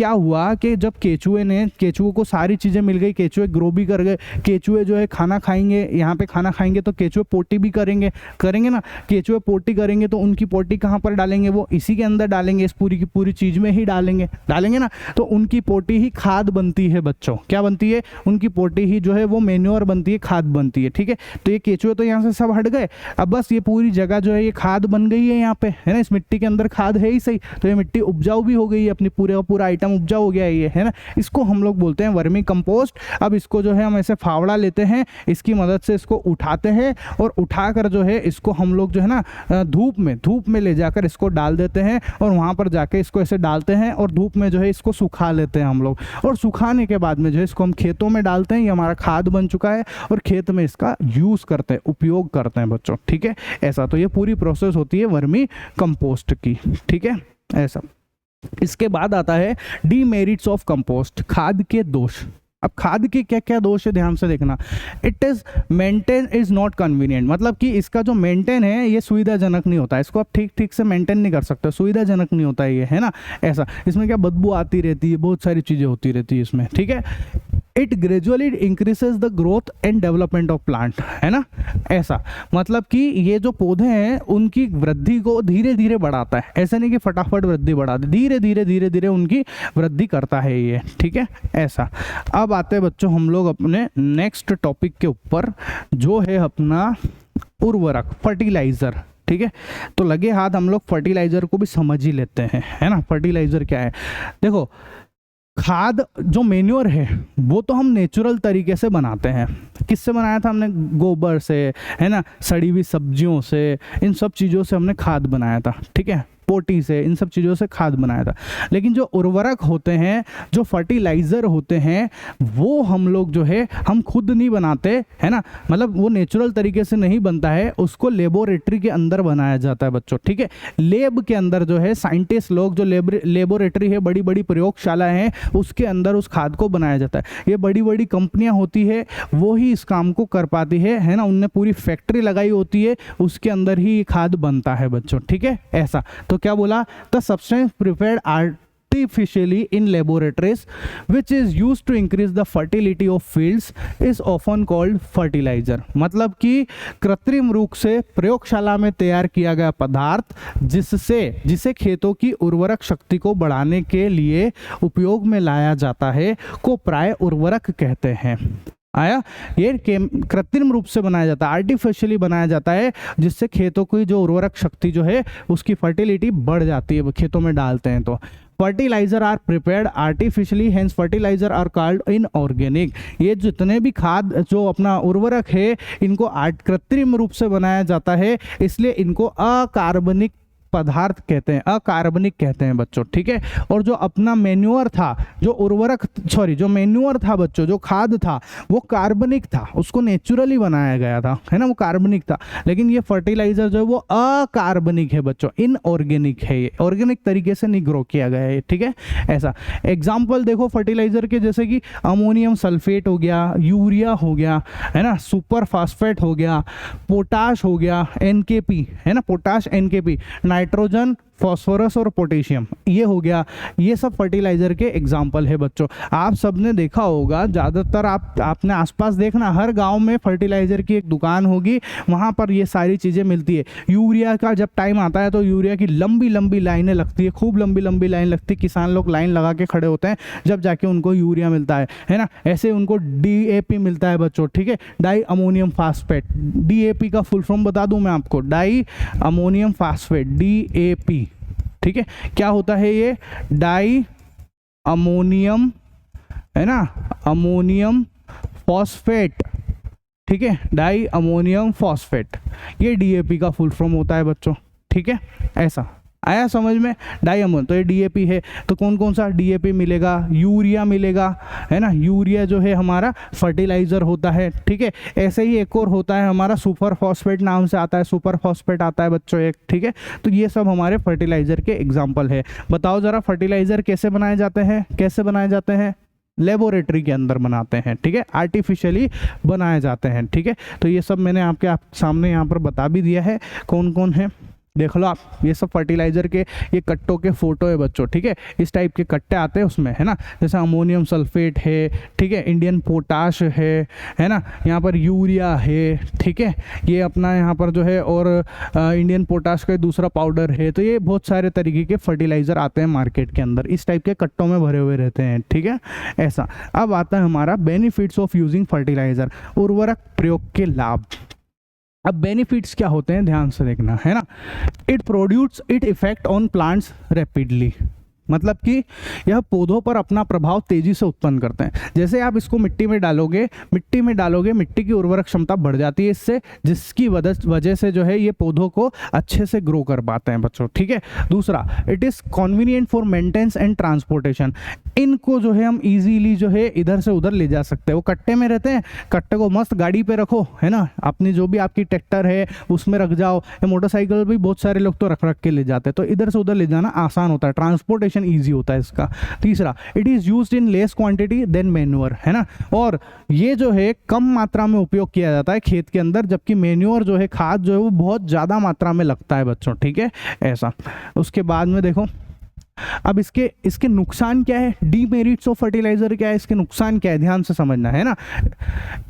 हुआ कि जब केंचुओं को सारी चीजें मिल गई, केंचुए ग्रो भी कर गए, केंचुए जो है खाना खाएंगे, यहाँ पे खाना खाएंगे तो केंचुए पोटी भी करेंगे ना, केंचुए पोटी करेंगे तो उनकी पोटी कहाँ पर डालेंगे, वो इसी के अंदर डालेंगे, इस पूरी की पूरी चीज में ही डालेंगे ना, तो उनकी पोटी ही खाद बनती है बच्चों। क्या बनती है, उनकी पोटी ही जो है वो मेन्योर बनती है, खाद बनती है, ठीक है। तो ये केंचुए तो यहाँ से सब हट गए, अब बस ये पूरी जगह जो है ये खाद बन गई है यहाँ पे, है ना, इस मिट्टी के अंदर खाद है ही सही, तो ये मिट्टी उपजाऊ भी हो गई है, अपनी पूरे का पूरा आइटम उपजाऊ हो गया है ये, है ना। इसको हम लोग बोलते हैं वर्मी कंपोस्ट। अब इसको जो है हम ऐसे फावड़ा लेते हैं, इसकी मदद से इसको उठाते हैं और उठाकर जो है इसको हम लोग जो है ना धूप में ले जाकर इसको डाल देते हैं और वहाँ पर जाके इसको ऐसे डालते हैं और धूप में जो है इसको सुखा लेते हैं हम लोग, और सुखाने के बाद में जो है इसको हम खेतों में डालते हैं, ये हमारा खाद बन चुका है और खेत में इसका यूज करते हैं, उपयोग करते हैं बच्चों, ठीक है। ऐसा तो ये पूरी प्रोसेस होती है वर्मी कंपोस्ट की, ठीक है, ऐसा। इसके बाद आता है डीमेरिट्स ऑफ कंपोस्ट, खाद के दोष। अब खाद के क्या क्या दोष है, ध्यान से देखना। It is maintain is not convenient, मतलब कि इसका जो मेंटेन है ये सुविधाजनक नहीं होता है, इसको आप ठीक से मेंटेन नहीं कर सकते, सुविधाजनक नहीं होता है ये, है ना, ऐसा। इसमें क्या बदबू आती रहती है, बहुत सारी चीजें होती रहती है इसमें, ठीक है। It gradually increases the growth and development of plant, है ना। ऐसा मतलब कि ये जो पौधे हैं उनकी वृद्धि को धीरे धीरे बढ़ाता है, ऐसा नहीं कि फटाफट वृद्धि बढ़ाते, धीरे धीरे उनकी वृद्धि करता है ये, ठीक है। ऐसा अब आते हैं बच्चों हम लोग अपने नेक्स्ट टॉपिक के ऊपर, जो है अपना उर्वरक, फर्टिलाइजर, ठीक है। तो लगे हाथ हम लोग फर्टिलाइजर को भी समझ ही लेते हैं, है ना। फर्टिलाइजर क्या है, देखो खाद जो मेन्योर है वो तो हम नेचुरल तरीके से बनाते हैं। किससे बनाया था हमने, गोबर से, है ना, सड़ी हुई सब्जियों से, इन सब चीज़ों से हमने खाद बनाया था, ठीक है, पोटी से, इन सब चीज़ों से खाद बनाया था। लेकिन जो उर्वरक होते हैं, जो फर्टिलाइज़र होते हैं, वो हम लोग जो है हम खुद नहीं बनाते, है ना, मतलब वो नेचुरल तरीके से नहीं बनता है, उसको लेबोरेटरी के अंदर बनाया जाता है बच्चों, ठीक है। लेब के अंदर जो है साइंटिस्ट लोग, जो लेबोरेटरी है, बड़ी बड़ी प्रयोगशाला हैं, उसके अंदर उस खाद को बनाया जाता है। ये बड़ी बड़ी कंपनियां होती है वो ही इस काम को कर पाती है ना, उनने पूरी फैक्ट्री लगाई होती है, उसके अंदर ही ये खाद बनता है बच्चों, ठीक है। ऐसा तो क्या बोला, the substance prepared artificially in laboratories which is used to increase the fertility of fields is often called fertilizer। मतलब कि कृत्रिम रूप से प्रयोगशाला में तैयार किया गया पदार्थ जिसे खेतों की उर्वरक शक्ति को बढ़ाने के लिए उपयोग में लाया जाता है को प्राय उर्वरक कहते हैं। आया, ये कृत्रिम रूप से बनाया जाता है, आर्टिफिशियली बनाया जाता है, जिससे खेतों की जो उर्वरक शक्ति जो है उसकी फर्टिलिटी बढ़ जाती है, खेतों में डालते हैं तो। Fertiliser are prepared artificially, hence fertiliser are called inorganic. ये जितने भी खाद जो अपना उर्वरक है इनको कृत्रिम रूप से बनाया जाता है, इसलिए इनको अकार्बनिक पदार्थ कहते हैं, अकार्बनिक कहते हैं बच्चों, ठीक है। और जो अपना मेन्योर था, जो मेन्योर था बच्चों, जो खाद था वो कार्बनिक था, उसको नेचुरली बनाया गया था, है ना, वो कार्बनिक था। लेकिन ये फर्टिलाइजर जो है वो अकार्बनिक है बच्चों, इनऑर्गेनिक है, ये ऑर्गेनिक तरीके से नहीं ग्रो किया गया है, ठीक है। ऐसा एग्जाम्पल देखो फर्टिलाइजर के, जैसे कि अमोनियम सल्फेट हो गया, यूरिया हो गया, है ना, सुपर फास्फेट हो गया, पोटाश हो गया, NKP, है ना, पोटाश NKP, नाइट्रोजन, फॉस्फोरस और पोटेशियम, ये हो गया, ये सब फर्टिलाइजर के एग्जाम्पल है बच्चों। आप सबने देखा होगा, ज़्यादातर आपने आसपास देखना, हर गांव में फर्टिलाइजर की एक दुकान होगी, वहाँ पर ये सारी चीज़ें मिलती है। यूरिया का जब टाइम आता है तो यूरिया की लंबी लंबी लाइनें लगती है, खूब लंबी लंबी लाइन लगती है, किसान लोग लाइन लगा के खड़े होते हैं, जब जाके उनको यूरिया मिलता है ना। ऐसे उनको DAP मिलता है बच्चों, ठीक है, डाई अमोनियम फास्फेट। DAP का फुल फॉर्म बता दूं मैं आपको, डाई अमोनियम फास्फेट, DAP, ठीक है। क्या होता है ये, डाई अमोनियम, है ना, अमोनियम फॉस्फेट, ठीक है, डाई अमोनियम फॉस्फेट, ये DAP का फुल फॉर्म होता है बच्चों, ठीक है। ऐसा आया समझ में, डाई अमोनियम, तो ये DAP है। तो कौन कौन सा DAP मिलेगा, यूरिया मिलेगा, है ना, यूरिया जो है हमारा फर्टिलाइजर होता है, ठीक है। ऐसे ही एक और होता है हमारा सुपर फॉस्फेट, नाम से आता है, सुपर फॉस्फेट आता है बच्चों एक, ठीक है। तो ये सब हमारे फर्टिलाइजर के एग्जाम्पल है। बताओ जरा फर्टिलाइजर कैसे बनाए जाते हैं, कैसे बनाए जाते हैं, लेबोरेटरी के अंदर बनाते हैं, ठीक है, आर्टिफिशियली बनाए जाते हैं, ठीक है। तो ये सब मैंने आपके सामने यहाँ पर बता भी दिया है कौन कौन है, देख लो आप। ये सब फर्टिलाइजर के ये कट्टों के फोटो है बच्चों, ठीक है, इस टाइप के कट्टे आते हैं उसमें, है ना, जैसे अमोनियम सल्फेट है, ठीक है, इंडियन पोटाश है ना, यहाँ पर यूरिया है, ठीक है, ये अपना यहाँ पर जो है, और इंडियन पोटाश का दूसरा पाउडर है। तो ये बहुत सारे तरीके के फर्टिलाइजर आते हैं मार्केट के अंदर, इस टाइप के कट्टों में भरे हुए रहते हैं, ठीक है। ऐसा अब आता है हमारा बेनिफिट्स ऑफ यूजिंग फर्टिलाइजर, उर्वरक प्रयोग के लाभ। अब बेनिफिट्स क्या होते हैं ध्यान से देखना, है ना। It effect on plants rapidly, मतलब कि यह पौधों पर अपना प्रभाव तेजी से उत्पन्न करते हैं। जैसे आप इसको मिट्टी में डालोगे, मिट्टी की उर्वरक क्षमता बढ़ जाती है इससे, जिसकी वजह से जो है ये पौधों को अच्छे से ग्रो कर पाते हैं बच्चों, ठीक है। दूसरा, it is convenient for maintenance and transportation, इनको जो है हम इजीली जो है इधर से उधर ले जा सकते हैं। वो कट्टे में रहते हैं, कट्टे को मस्त गाड़ी पे रखो, है ना, अपनी जो भी आपकी ट्रैक्टर है उसमें रख जाओ, या मोटरसाइकिल भी बहुत सारे लोग तो रख के ले जाते हैं, तो इधर से उधर ले जाना आसान होता है, ट्रांसपोर्टेशन इजी होता है इसका। तीसरा, it is used in less quantity than manure, है ना, और ये जो है कम मात्रा में उपयोग किया जाता है खेत के अंदर, जबकि मैन्योर जो है, खाद जो है वो बहुत ज़्यादा मात्रा में लगता है बच्चों, ठीक है। ऐसा उसके बाद में देखो अब इसके इसके नुकसान क्या है, डीमेरिट्स ऑफ फर्टिलाइजर क्या है, इसके नुकसान क्या है, ध्यान से समझना है ना।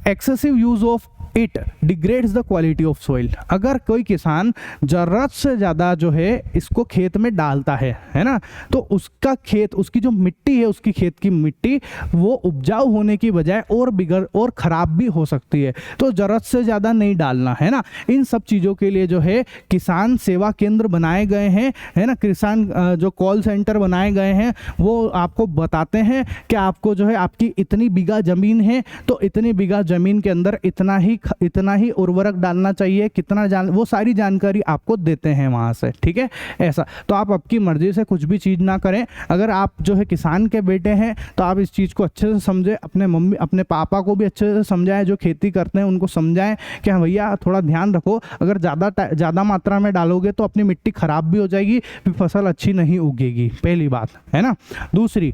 Excessive use of it degrades the quality of soil. अगर कोई किसान जरूरत से ज़्यादा जो है इसको खेत में डालता है ना, तो उसका खेत, उसकी जो मिट्टी है, उसकी खेत की मिट्टी वो उपजाऊ होने की बजाय और बिगड़ और ख़राब भी हो सकती है। तो ज़रूरत से ज़्यादा नहीं डालना है ना। इन सब चीज़ों के लिए जो है किसान सेवा केंद्र बनाए गए हैं, है ना, किसान जो कॉल सेंटर बनाए गए हैं वो आपको बताते हैं कि आपको जो है आपकी इतनी बीघा ज़मीन है तो इतनी बीघा ज़मीन के अंदर इतना ही उर्वरक डालना चाहिए, कितना वो सारी जानकारी आपको देते हैं वहाँ से, ठीक है। ऐसा तो आप आपकी मर्जी से कुछ भी चीज़ ना करें। अगर आप जो है किसान के बेटे हैं तो आप इस चीज़ को अच्छे से समझें, अपने मम्मी अपने पापा को भी अच्छे से समझाएं, जो खेती करते हैं उनको समझाएं कि हाँ भैया थोड़ा ध्यान रखो, अगर ज़्यादा मात्रा में डालोगे तो अपनी मिट्टी ख़राब भी हो जाएगी, फिर फसल अच्छी नहीं उगेगी, पहली बात है ना। दूसरी,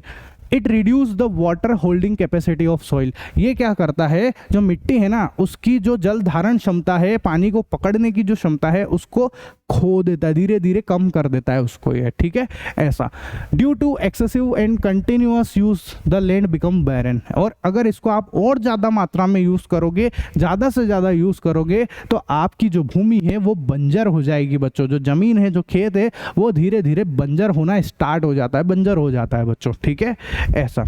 it reduce the water holding capacity of soil. ये क्या करता है, जो मिट्टी है ना उसकी जो जल धारण क्षमता है, पानी को पकड़ने की जो क्षमता है उसको खो देता है, धीरे धीरे कम कर देता है उसको ये, ठीक है। ऐसा due to excessive and continuous use the land become barren. और अगर इसको आप और ज़्यादा मात्रा में यूज़ करोगे, ज़्यादा से ज़्यादा यूज़ करोगे तो आपकी जो भूमि है वो बंजर हो जाएगी बच्चों। जो ज़मीन है, जो खेत है वो धीरे धीरे बंजर होना स्टार्ट हो जाता है, बंजर हो जाता है बच्चों, ठीक है। ऐसा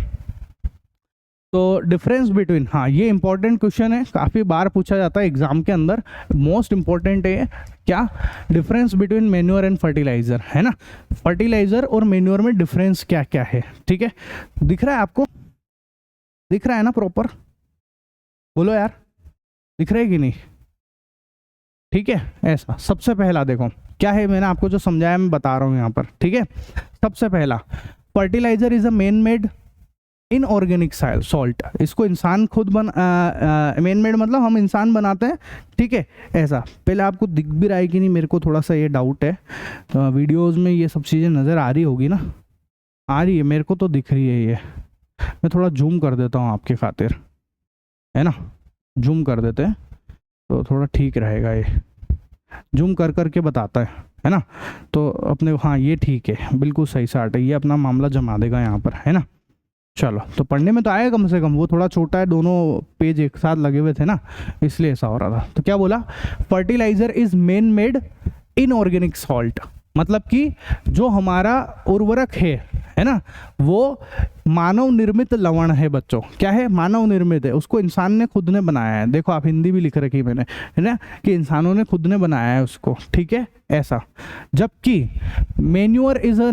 तो डिफरेंस बिटवीन, हाँ ये इंपॉर्टेंट क्वेश्चन है, काफ़ी बार पूछा जाता है एग्जाम के अंदर, मोस्ट इंपॉर्टेंट है क्या, difference between manure and fertiliser, है ना। फर्टिलाइजर और मैन्योर में डिफरेंस क्या क्या है, ठीक है। दिख रहा है आपको, दिख रहा है ना प्रॉपर, बोलो यार, दिख रहा है कि नहीं, ठीक है। ऐसा सबसे पहला देखो क्या है, मैंने आपको जो समझाया मैं बता रहा हूँ यहाँ पर, ठीक है। सबसे पहला, fertiliser is a man made inorganic salt. इसको इंसान खुद मैन मेड मतलब हम इंसान बनाते हैं, ठीक है। ऐसा पहले आपको दिख भी रहा है कि नहीं, मेरे को थोड़ा सा ये डाउट है। तो वीडियोस में ये सब चीज़ें नज़र आ रही होगी ना, आ रही है, मेरे को तो दिख रही है ये। मैं थोड़ा जूम कर देता हूँ आपके खातिर, है ना, जूम कर देते हैं तो थोड़ा ठीक रहेगा। ये जूम कर करके बताता है ना। तो अपने, हाँ ये ठीक है, बिल्कुल सही साट है, ये अपना मामला जमा देगा यहाँ पर, है ना। चलो, तो पढ़ने में तो आएगा कम से कम, वो थोड़ा छोटा है, दोनों पेज एक साथ लगे हुए थे ना, इसलिए ऐसा हो रहा था। तो क्या बोला, fertiliser is man made inorganic salt, मतलब कि जो हमारा उर्वरक है ना, वो मानव निर्मित लवण है बच्चों। क्या है, मानव निर्मित है, उसको इंसान ने खुद ने बनाया है। देखो आप, हिंदी भी लिख रखी मैंने, है ना, कि इंसानों ने खुद ने बनाया है उसको, ठीक है। ऐसा, जबकि manure is a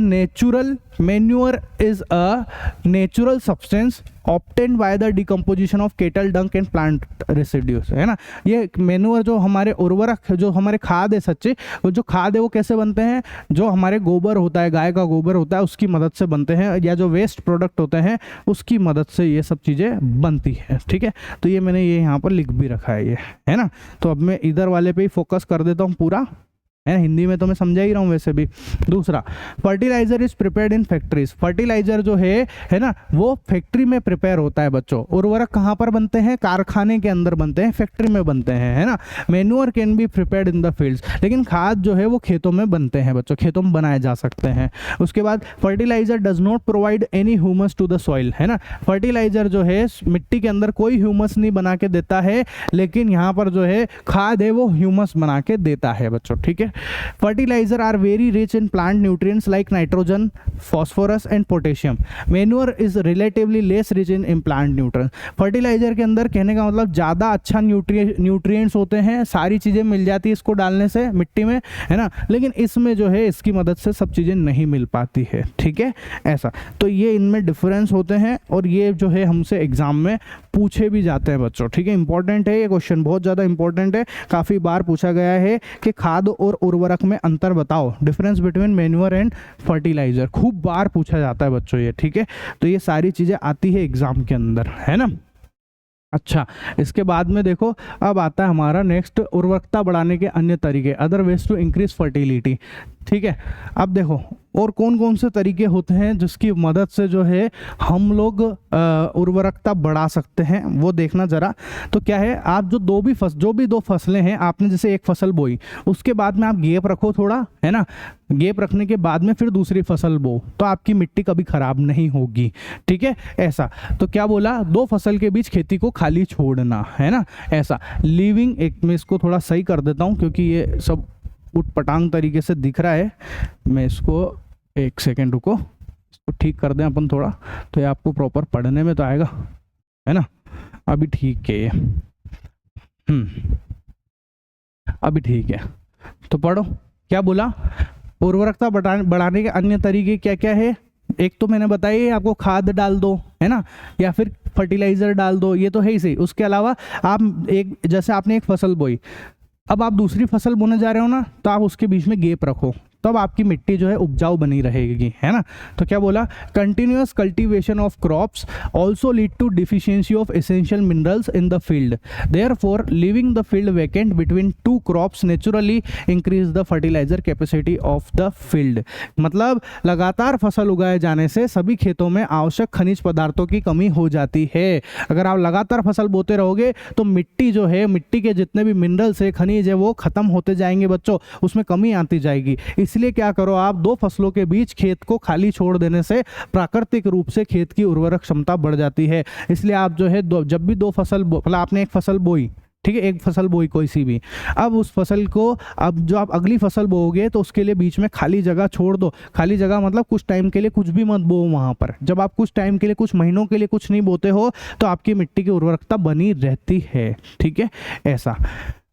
natural substance obtained by the decomposition of kettle डंक एंड प्लांट रेसिड्यूज, है ना। ये मैन्योर जो हमारे उर्वरक, जो हमारे खाद है सच्चे, वो जो खाद है वो कैसे बनते हैं, जो हमारे गोबर होता है, गाय का गोबर होता है, उसकी मदद से बनते हैं, या जो वेस्ट प्रोडक्ट होते हैं उसकी मदद से ये सब चीज़ें बनती है, ठीक है। तो ये मैंने ये यहाँ पर लिख भी रखा है, ये है ना। तो अब मैं इधर वाले पे ही फोकस कर देता हूँ पूरा, है, हिंदी में तो मैं समझा ही रहा हूँ वैसे भी। दूसरा, fertiliser is prepared in factories. Fertiliser जो है ना, वो फैक्ट्री में प्रिपेयर होता है बच्चों। उर्वरक कहाँ पर बनते हैं, कारखाने के अंदर बनते हैं, फैक्ट्री में बनते हैं, है ना। Manure can be prepared in the fields, लेकिन खाद जो है वो खेतों में बनते हैं बच्चों, खेतों में बनाए जा सकते हैं। उसके बाद, fertiliser does not provide any humus to the soil, है ना। फर्टिलाइजर जो है मिट्टी के अंदर कोई ह्यूमस नहीं बना के देता है, लेकिन यहाँ पर जो है खाद है वो ह्यूमस बना के देता है बच्चों, ठीक है। Fertilizer are very rich in plant nutrients like nitrogen, phosphorus and potassium. Manure is relatively less rich in plant nutrients. Fertilizer के अंदर कहने का मतलब ज़्यादा अच्छा न्यूट्रिएंट्स होते हैं, सारी चीज़ें मिल जाती है इसको डालने से मिट्टी में, है ना। लेकिन इसमें जो है इसकी मदद से सब चीज़ें नहीं मिल पाती है, ठीक है। ऐसा, तो ये इनमें डिफरेंस होते हैं और ये जो है हमसे एग्जाम में पूछे भी जाते हैं बच्चों, ठीक है। इंपॉर्टेंट है ये क्वेश्चन, बहुत ज़्यादा इंपॉर्टेंट है, काफ़ी बार पूछा गया है कि खाद और उर्वरक में अंतर बताओ, difference between manure and fertiliser, खूब बार पूछा जाता है बच्चों ये, ठीक है। तो ये सारी चीज़ें आती है एग्जाम के अंदर, है ना। अच्छा, इसके बाद में देखो, अब आता है हमारा नेक्स्ट, उर्वरकता बढ़ाने के अन्य तरीके, other ways to increase fertility. ठीक है। अब देखो और कौन कौन से तरीके होते हैं जिसकी मदद से जो है हम लोग उर्वरकता बढ़ा सकते हैं, वो देखना ज़रा। तो क्या है, आप जो भी दो फसलें हैं, आपने जैसे एक फसल बोई, उसके बाद में आप गैप रखो थोड़ा, है ना। गैप रखने के बाद में फिर दूसरी फसल बो, तो आपकी मिट्टी कभी खराब नहीं होगी, ठीक है। ऐसा तो क्या बोला, दो फसल के बीच खेती को खाली छोड़ना, है ना। ऐसा लीविंग, एक मैं इसको थोड़ा सही कर देता हूँ क्योंकि ये सब उटपटांग तरीके से दिख रहा है। मैं इसको एक सेकेंड रुको, इसको ठीक कर दें अपन थोड़ा, तो ये आपको प्रॉपर पढ़ने में तो आएगा, है ना। अभी ठीक है ये, अभी ठीक है। तो पढ़ो क्या बोला, उर्वरकता बढ़ाने के अन्य तरीके क्या क्या है। एक तो मैंने बताया आपको खाद डाल दो, है ना, या फिर फर्टिलाइजर डाल दो, ये तो है ही सही। उसके अलावा आप जैसे आपने एक फसल बोई, अब आप दूसरी फसल बोने जा रहे हो ना, तो आप उसके बीच में गैप रखो, तब आपकी मिट्टी जो है उपजाऊ बनी रहेगी, है ना। तो क्या बोला, continuous cultivation of crops also lead to deficiency of essential minerals in the field, therefore leaving the field vacant between two crops naturally increase the fertiliser capacity of the field. मतलब लगातार फसल उगाए जाने से सभी खेतों में आवश्यक खनिज पदार्थों की कमी हो जाती है। अगर आप लगातार फसल बोते रहोगे तो मिट्टी जो है, मिट्टी के जितने भी मिनरल्स है, खनिज है, वो खत्म होते जाएंगे बच्चों, उसमें कमी आती जाएगी। इसलिए क्या करो, आप दो फसलों के बीच खेत को खाली छोड़ देने से प्राकृतिक रूप से खेत की उर्वरक क्षमता बढ़ जाती है। इसलिए आप जो है जब भी दो फसल मतलब आपने एक फसल बोई, ठीक है, एक फसल बोई कोई सी भी, अब उस फसल को, अब जो आप अगली फसल बोओगे तो उसके लिए बीच में खाली जगह छोड़ दो। खाली जगह मतलब कुछ टाइम के लिए कुछ भी मत बो वहाँ पर। जब आप कुछ टाइम के लिए, कुछ महीनों के लिए कुछ नहीं बोते हो, तो आपकी मिट्टी की उर्वरकता बनी रहती है, ठीक है। ऐसा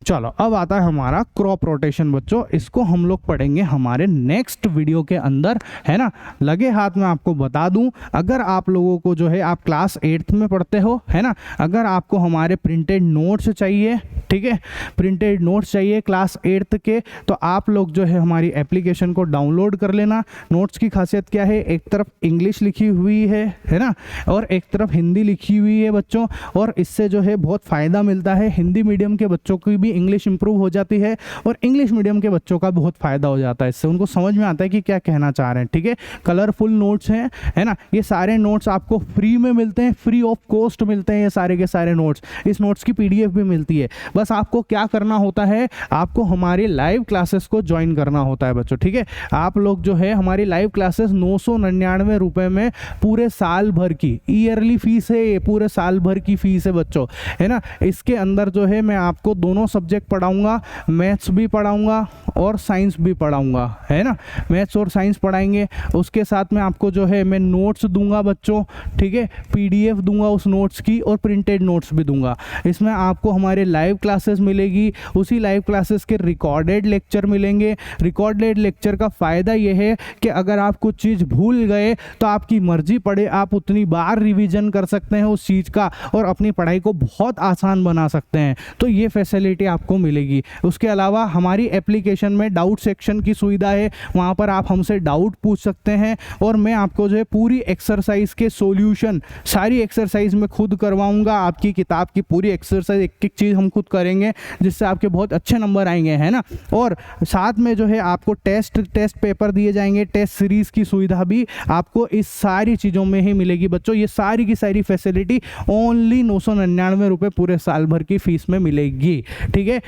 चलो, अब आता है हमारा क्रॉप रोटेशन बच्चों। इसको हम लोग पढ़ेंगे हमारे नेक्स्ट वीडियो के अंदर, है ना। लगे हाथ में आपको बता दूं, अगर आप लोगों को जो है, आप क्लास 8th में पढ़ते हो, है ना, अगर आपको हमारे प्रिंटेड नोट्स चाहिए, ठीक है, प्रिंटेड नोट्स चाहिए क्लास 8th के, तो आप लोग जो है हमारी एप्लीकेशन को डाउनलोड कर लेना। नोट्स की खासियत क्या है, एक तरफ इंग्लिश लिखी हुई है ना, और एक तरफ हिंदी लिखी हुई है बच्चों, और इससे जो है बहुत फ़ायदा मिलता है। हिंदी मीडियम के बच्चों की भी इंग्लिश इंप्रूव हो जाती है, और इंग्लिश मीडियम के बच्चों का बहुत फ़ायदा हो जाता है। इससे उनको समझ में आता है कि क्या कहना चाह रहे हैं, ठीक है। कलरफुल नोट्स हैं, है ना, ये सारे नोट्स आपको फ्री में मिलते हैं, फ्री ऑफ कॉस्ट मिलते हैं ये सारे के सारे नोट्स। इस नोट्स की PDF भी मिलती है। बस आपको क्या करना होता है, आपको हमारी लाइव क्लासेस को ज्वाइन करना होता है बच्चों, ठीक है। आप लोग जो है हमारी लाइव क्लासेस 999 रुपए में पूरे साल भर की ईयरली फीस है, ये पूरे साल भर की फीस है बच्चों, है ना। इसके अंदर जो है मैं आपको दोनों सब्जेक्ट पढ़ाऊंगा, मैथ्स भी पढ़ाऊंगा और साइंस भी पढ़ाऊंगा, है ना। मैथ्स और साइंस पढ़ाएंगे, उसके साथ में आपको जो है मैं नोट्स दूंगा बच्चों, ठीक है, PDF दूंगा उस नोट्स की, और प्रिंटेड नोट्स भी दूंगा। इसमें आपको हमारे लाइव क्लासेस मिलेगी, उसी लाइव क्लासेस के रिकॉर्डेड लेक्चर मिलेंगे। रिकॉर्डेड लेक्चर का फ़ायदा यह है कि अगर आप कुछ चीज़ भूल गए तो आपकी मर्जी पड़े, आप उतनी बार रिवीजन कर सकते हैं उस चीज़ का, और अपनी पढ़ाई को बहुत आसान बना सकते हैं। तो ये फैसिलिटी आपको मिलेगी। उसके अलावा हमारी एप्लीकेशन में डाउट सेक्शन की सुविधा है, वहाँ पर आप हमसे डाउट पूछ सकते हैं, और मैं आपको जो है पूरी एक्सरसाइज के सॉल्यूशन, सारी एक्सरसाइज में खुद करवाऊंगा। आपकी किताब की पूरी एक्सरसाइज, एक एक चीज़ हम खुद करेंगे, जिससे आपके बहुत अच्छे नंबर आएंगे, है ना। और साथ में जो है आपको टेस्ट पेपर दिए जाएंगे, टेस्ट सीरीज़ की सुविधा भी आपको इस सारी चीज़ों में ही मिलेगी बच्चों। ये सारी की सारी फैसिलिटी ओनली 999 रुपये पूरे साल भर की फीस में मिलेगी, ठीक है।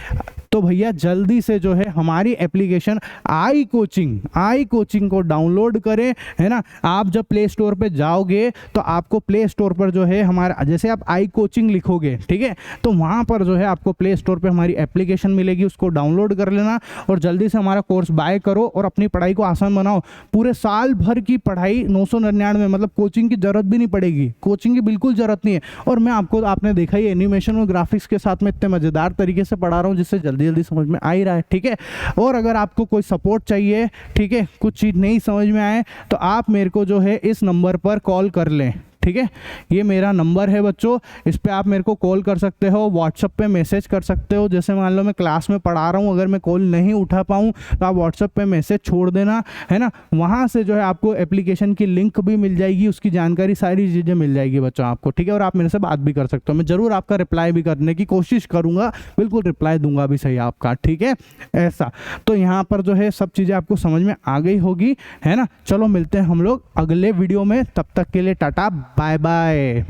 तो भैया जल्दी से जो है हमारी एप्लीकेशन आई कोचिंग को डाउनलोड करें, है ना। आप जब प्ले स्टोर पे जाओगे तो आपको प्ले स्टोर पर जो है हमारा, जैसे आप आई कोचिंग लिखोगे, ठीक है, तो वहाँ पर जो है आपको प्ले स्टोर पे हमारी एप्लीकेशन मिलेगी, उसको डाउनलोड कर लेना और जल्दी से हमारा कोर्स बाय करो और अपनी पढ़ाई को आसान बनाओ। पूरे साल भर की पढ़ाई 999, मतलब कोचिंग की जरूरत भी नहीं पड़ेगी, कोचिंग की बिल्कुल जरूरत नहीं है। और मैं आपको, आपने देखा ही एनिमेशन और ग्राफिक्स के साथ में इतने मज़ेदार तरीके से पढ़ा रहा हूँ, जिससे जल्दी समझ में आ ही रहा है, ठीक है। और अगर आपको कोई सपोर्ट चाहिए, ठीक है, कुछ चीज़ नहीं समझ में आए, तो आप मेरे को जो है इस नंबर पर कॉल कर लें, ठीक है, ये मेरा नंबर है बच्चों, इस पे आप मेरे को कॉल कर सकते हो, व्हाट्सअप पे मैसेज कर सकते हो। जैसे मान लो मैं क्लास में पढ़ा रहा हूँ, अगर मैं कॉल नहीं उठा पाऊँ तो आप व्हाट्सअप पे मैसेज छोड़ देना, है ना। वहाँ से जो है आपको एप्लीकेशन की लिंक भी मिल जाएगी, उसकी जानकारी सारी चीज़ें मिल जाएगी बच्चों आपको, ठीक है। और आप मेरे से बात भी कर सकते हो, मैं ज़रूर आपका रिप्लाई भी करने की कोशिश करूँगा, बिल्कुल रिप्लाई दूंगा भी सही आपका, ठीक है। ऐसा तो यहाँ पर जो है सब चीज़ें आपको समझ में आ गई होगी, है ना। चलो मिलते हैं हम लोग अगले वीडियो में, तब तक के लिए टाटा बाय बाय।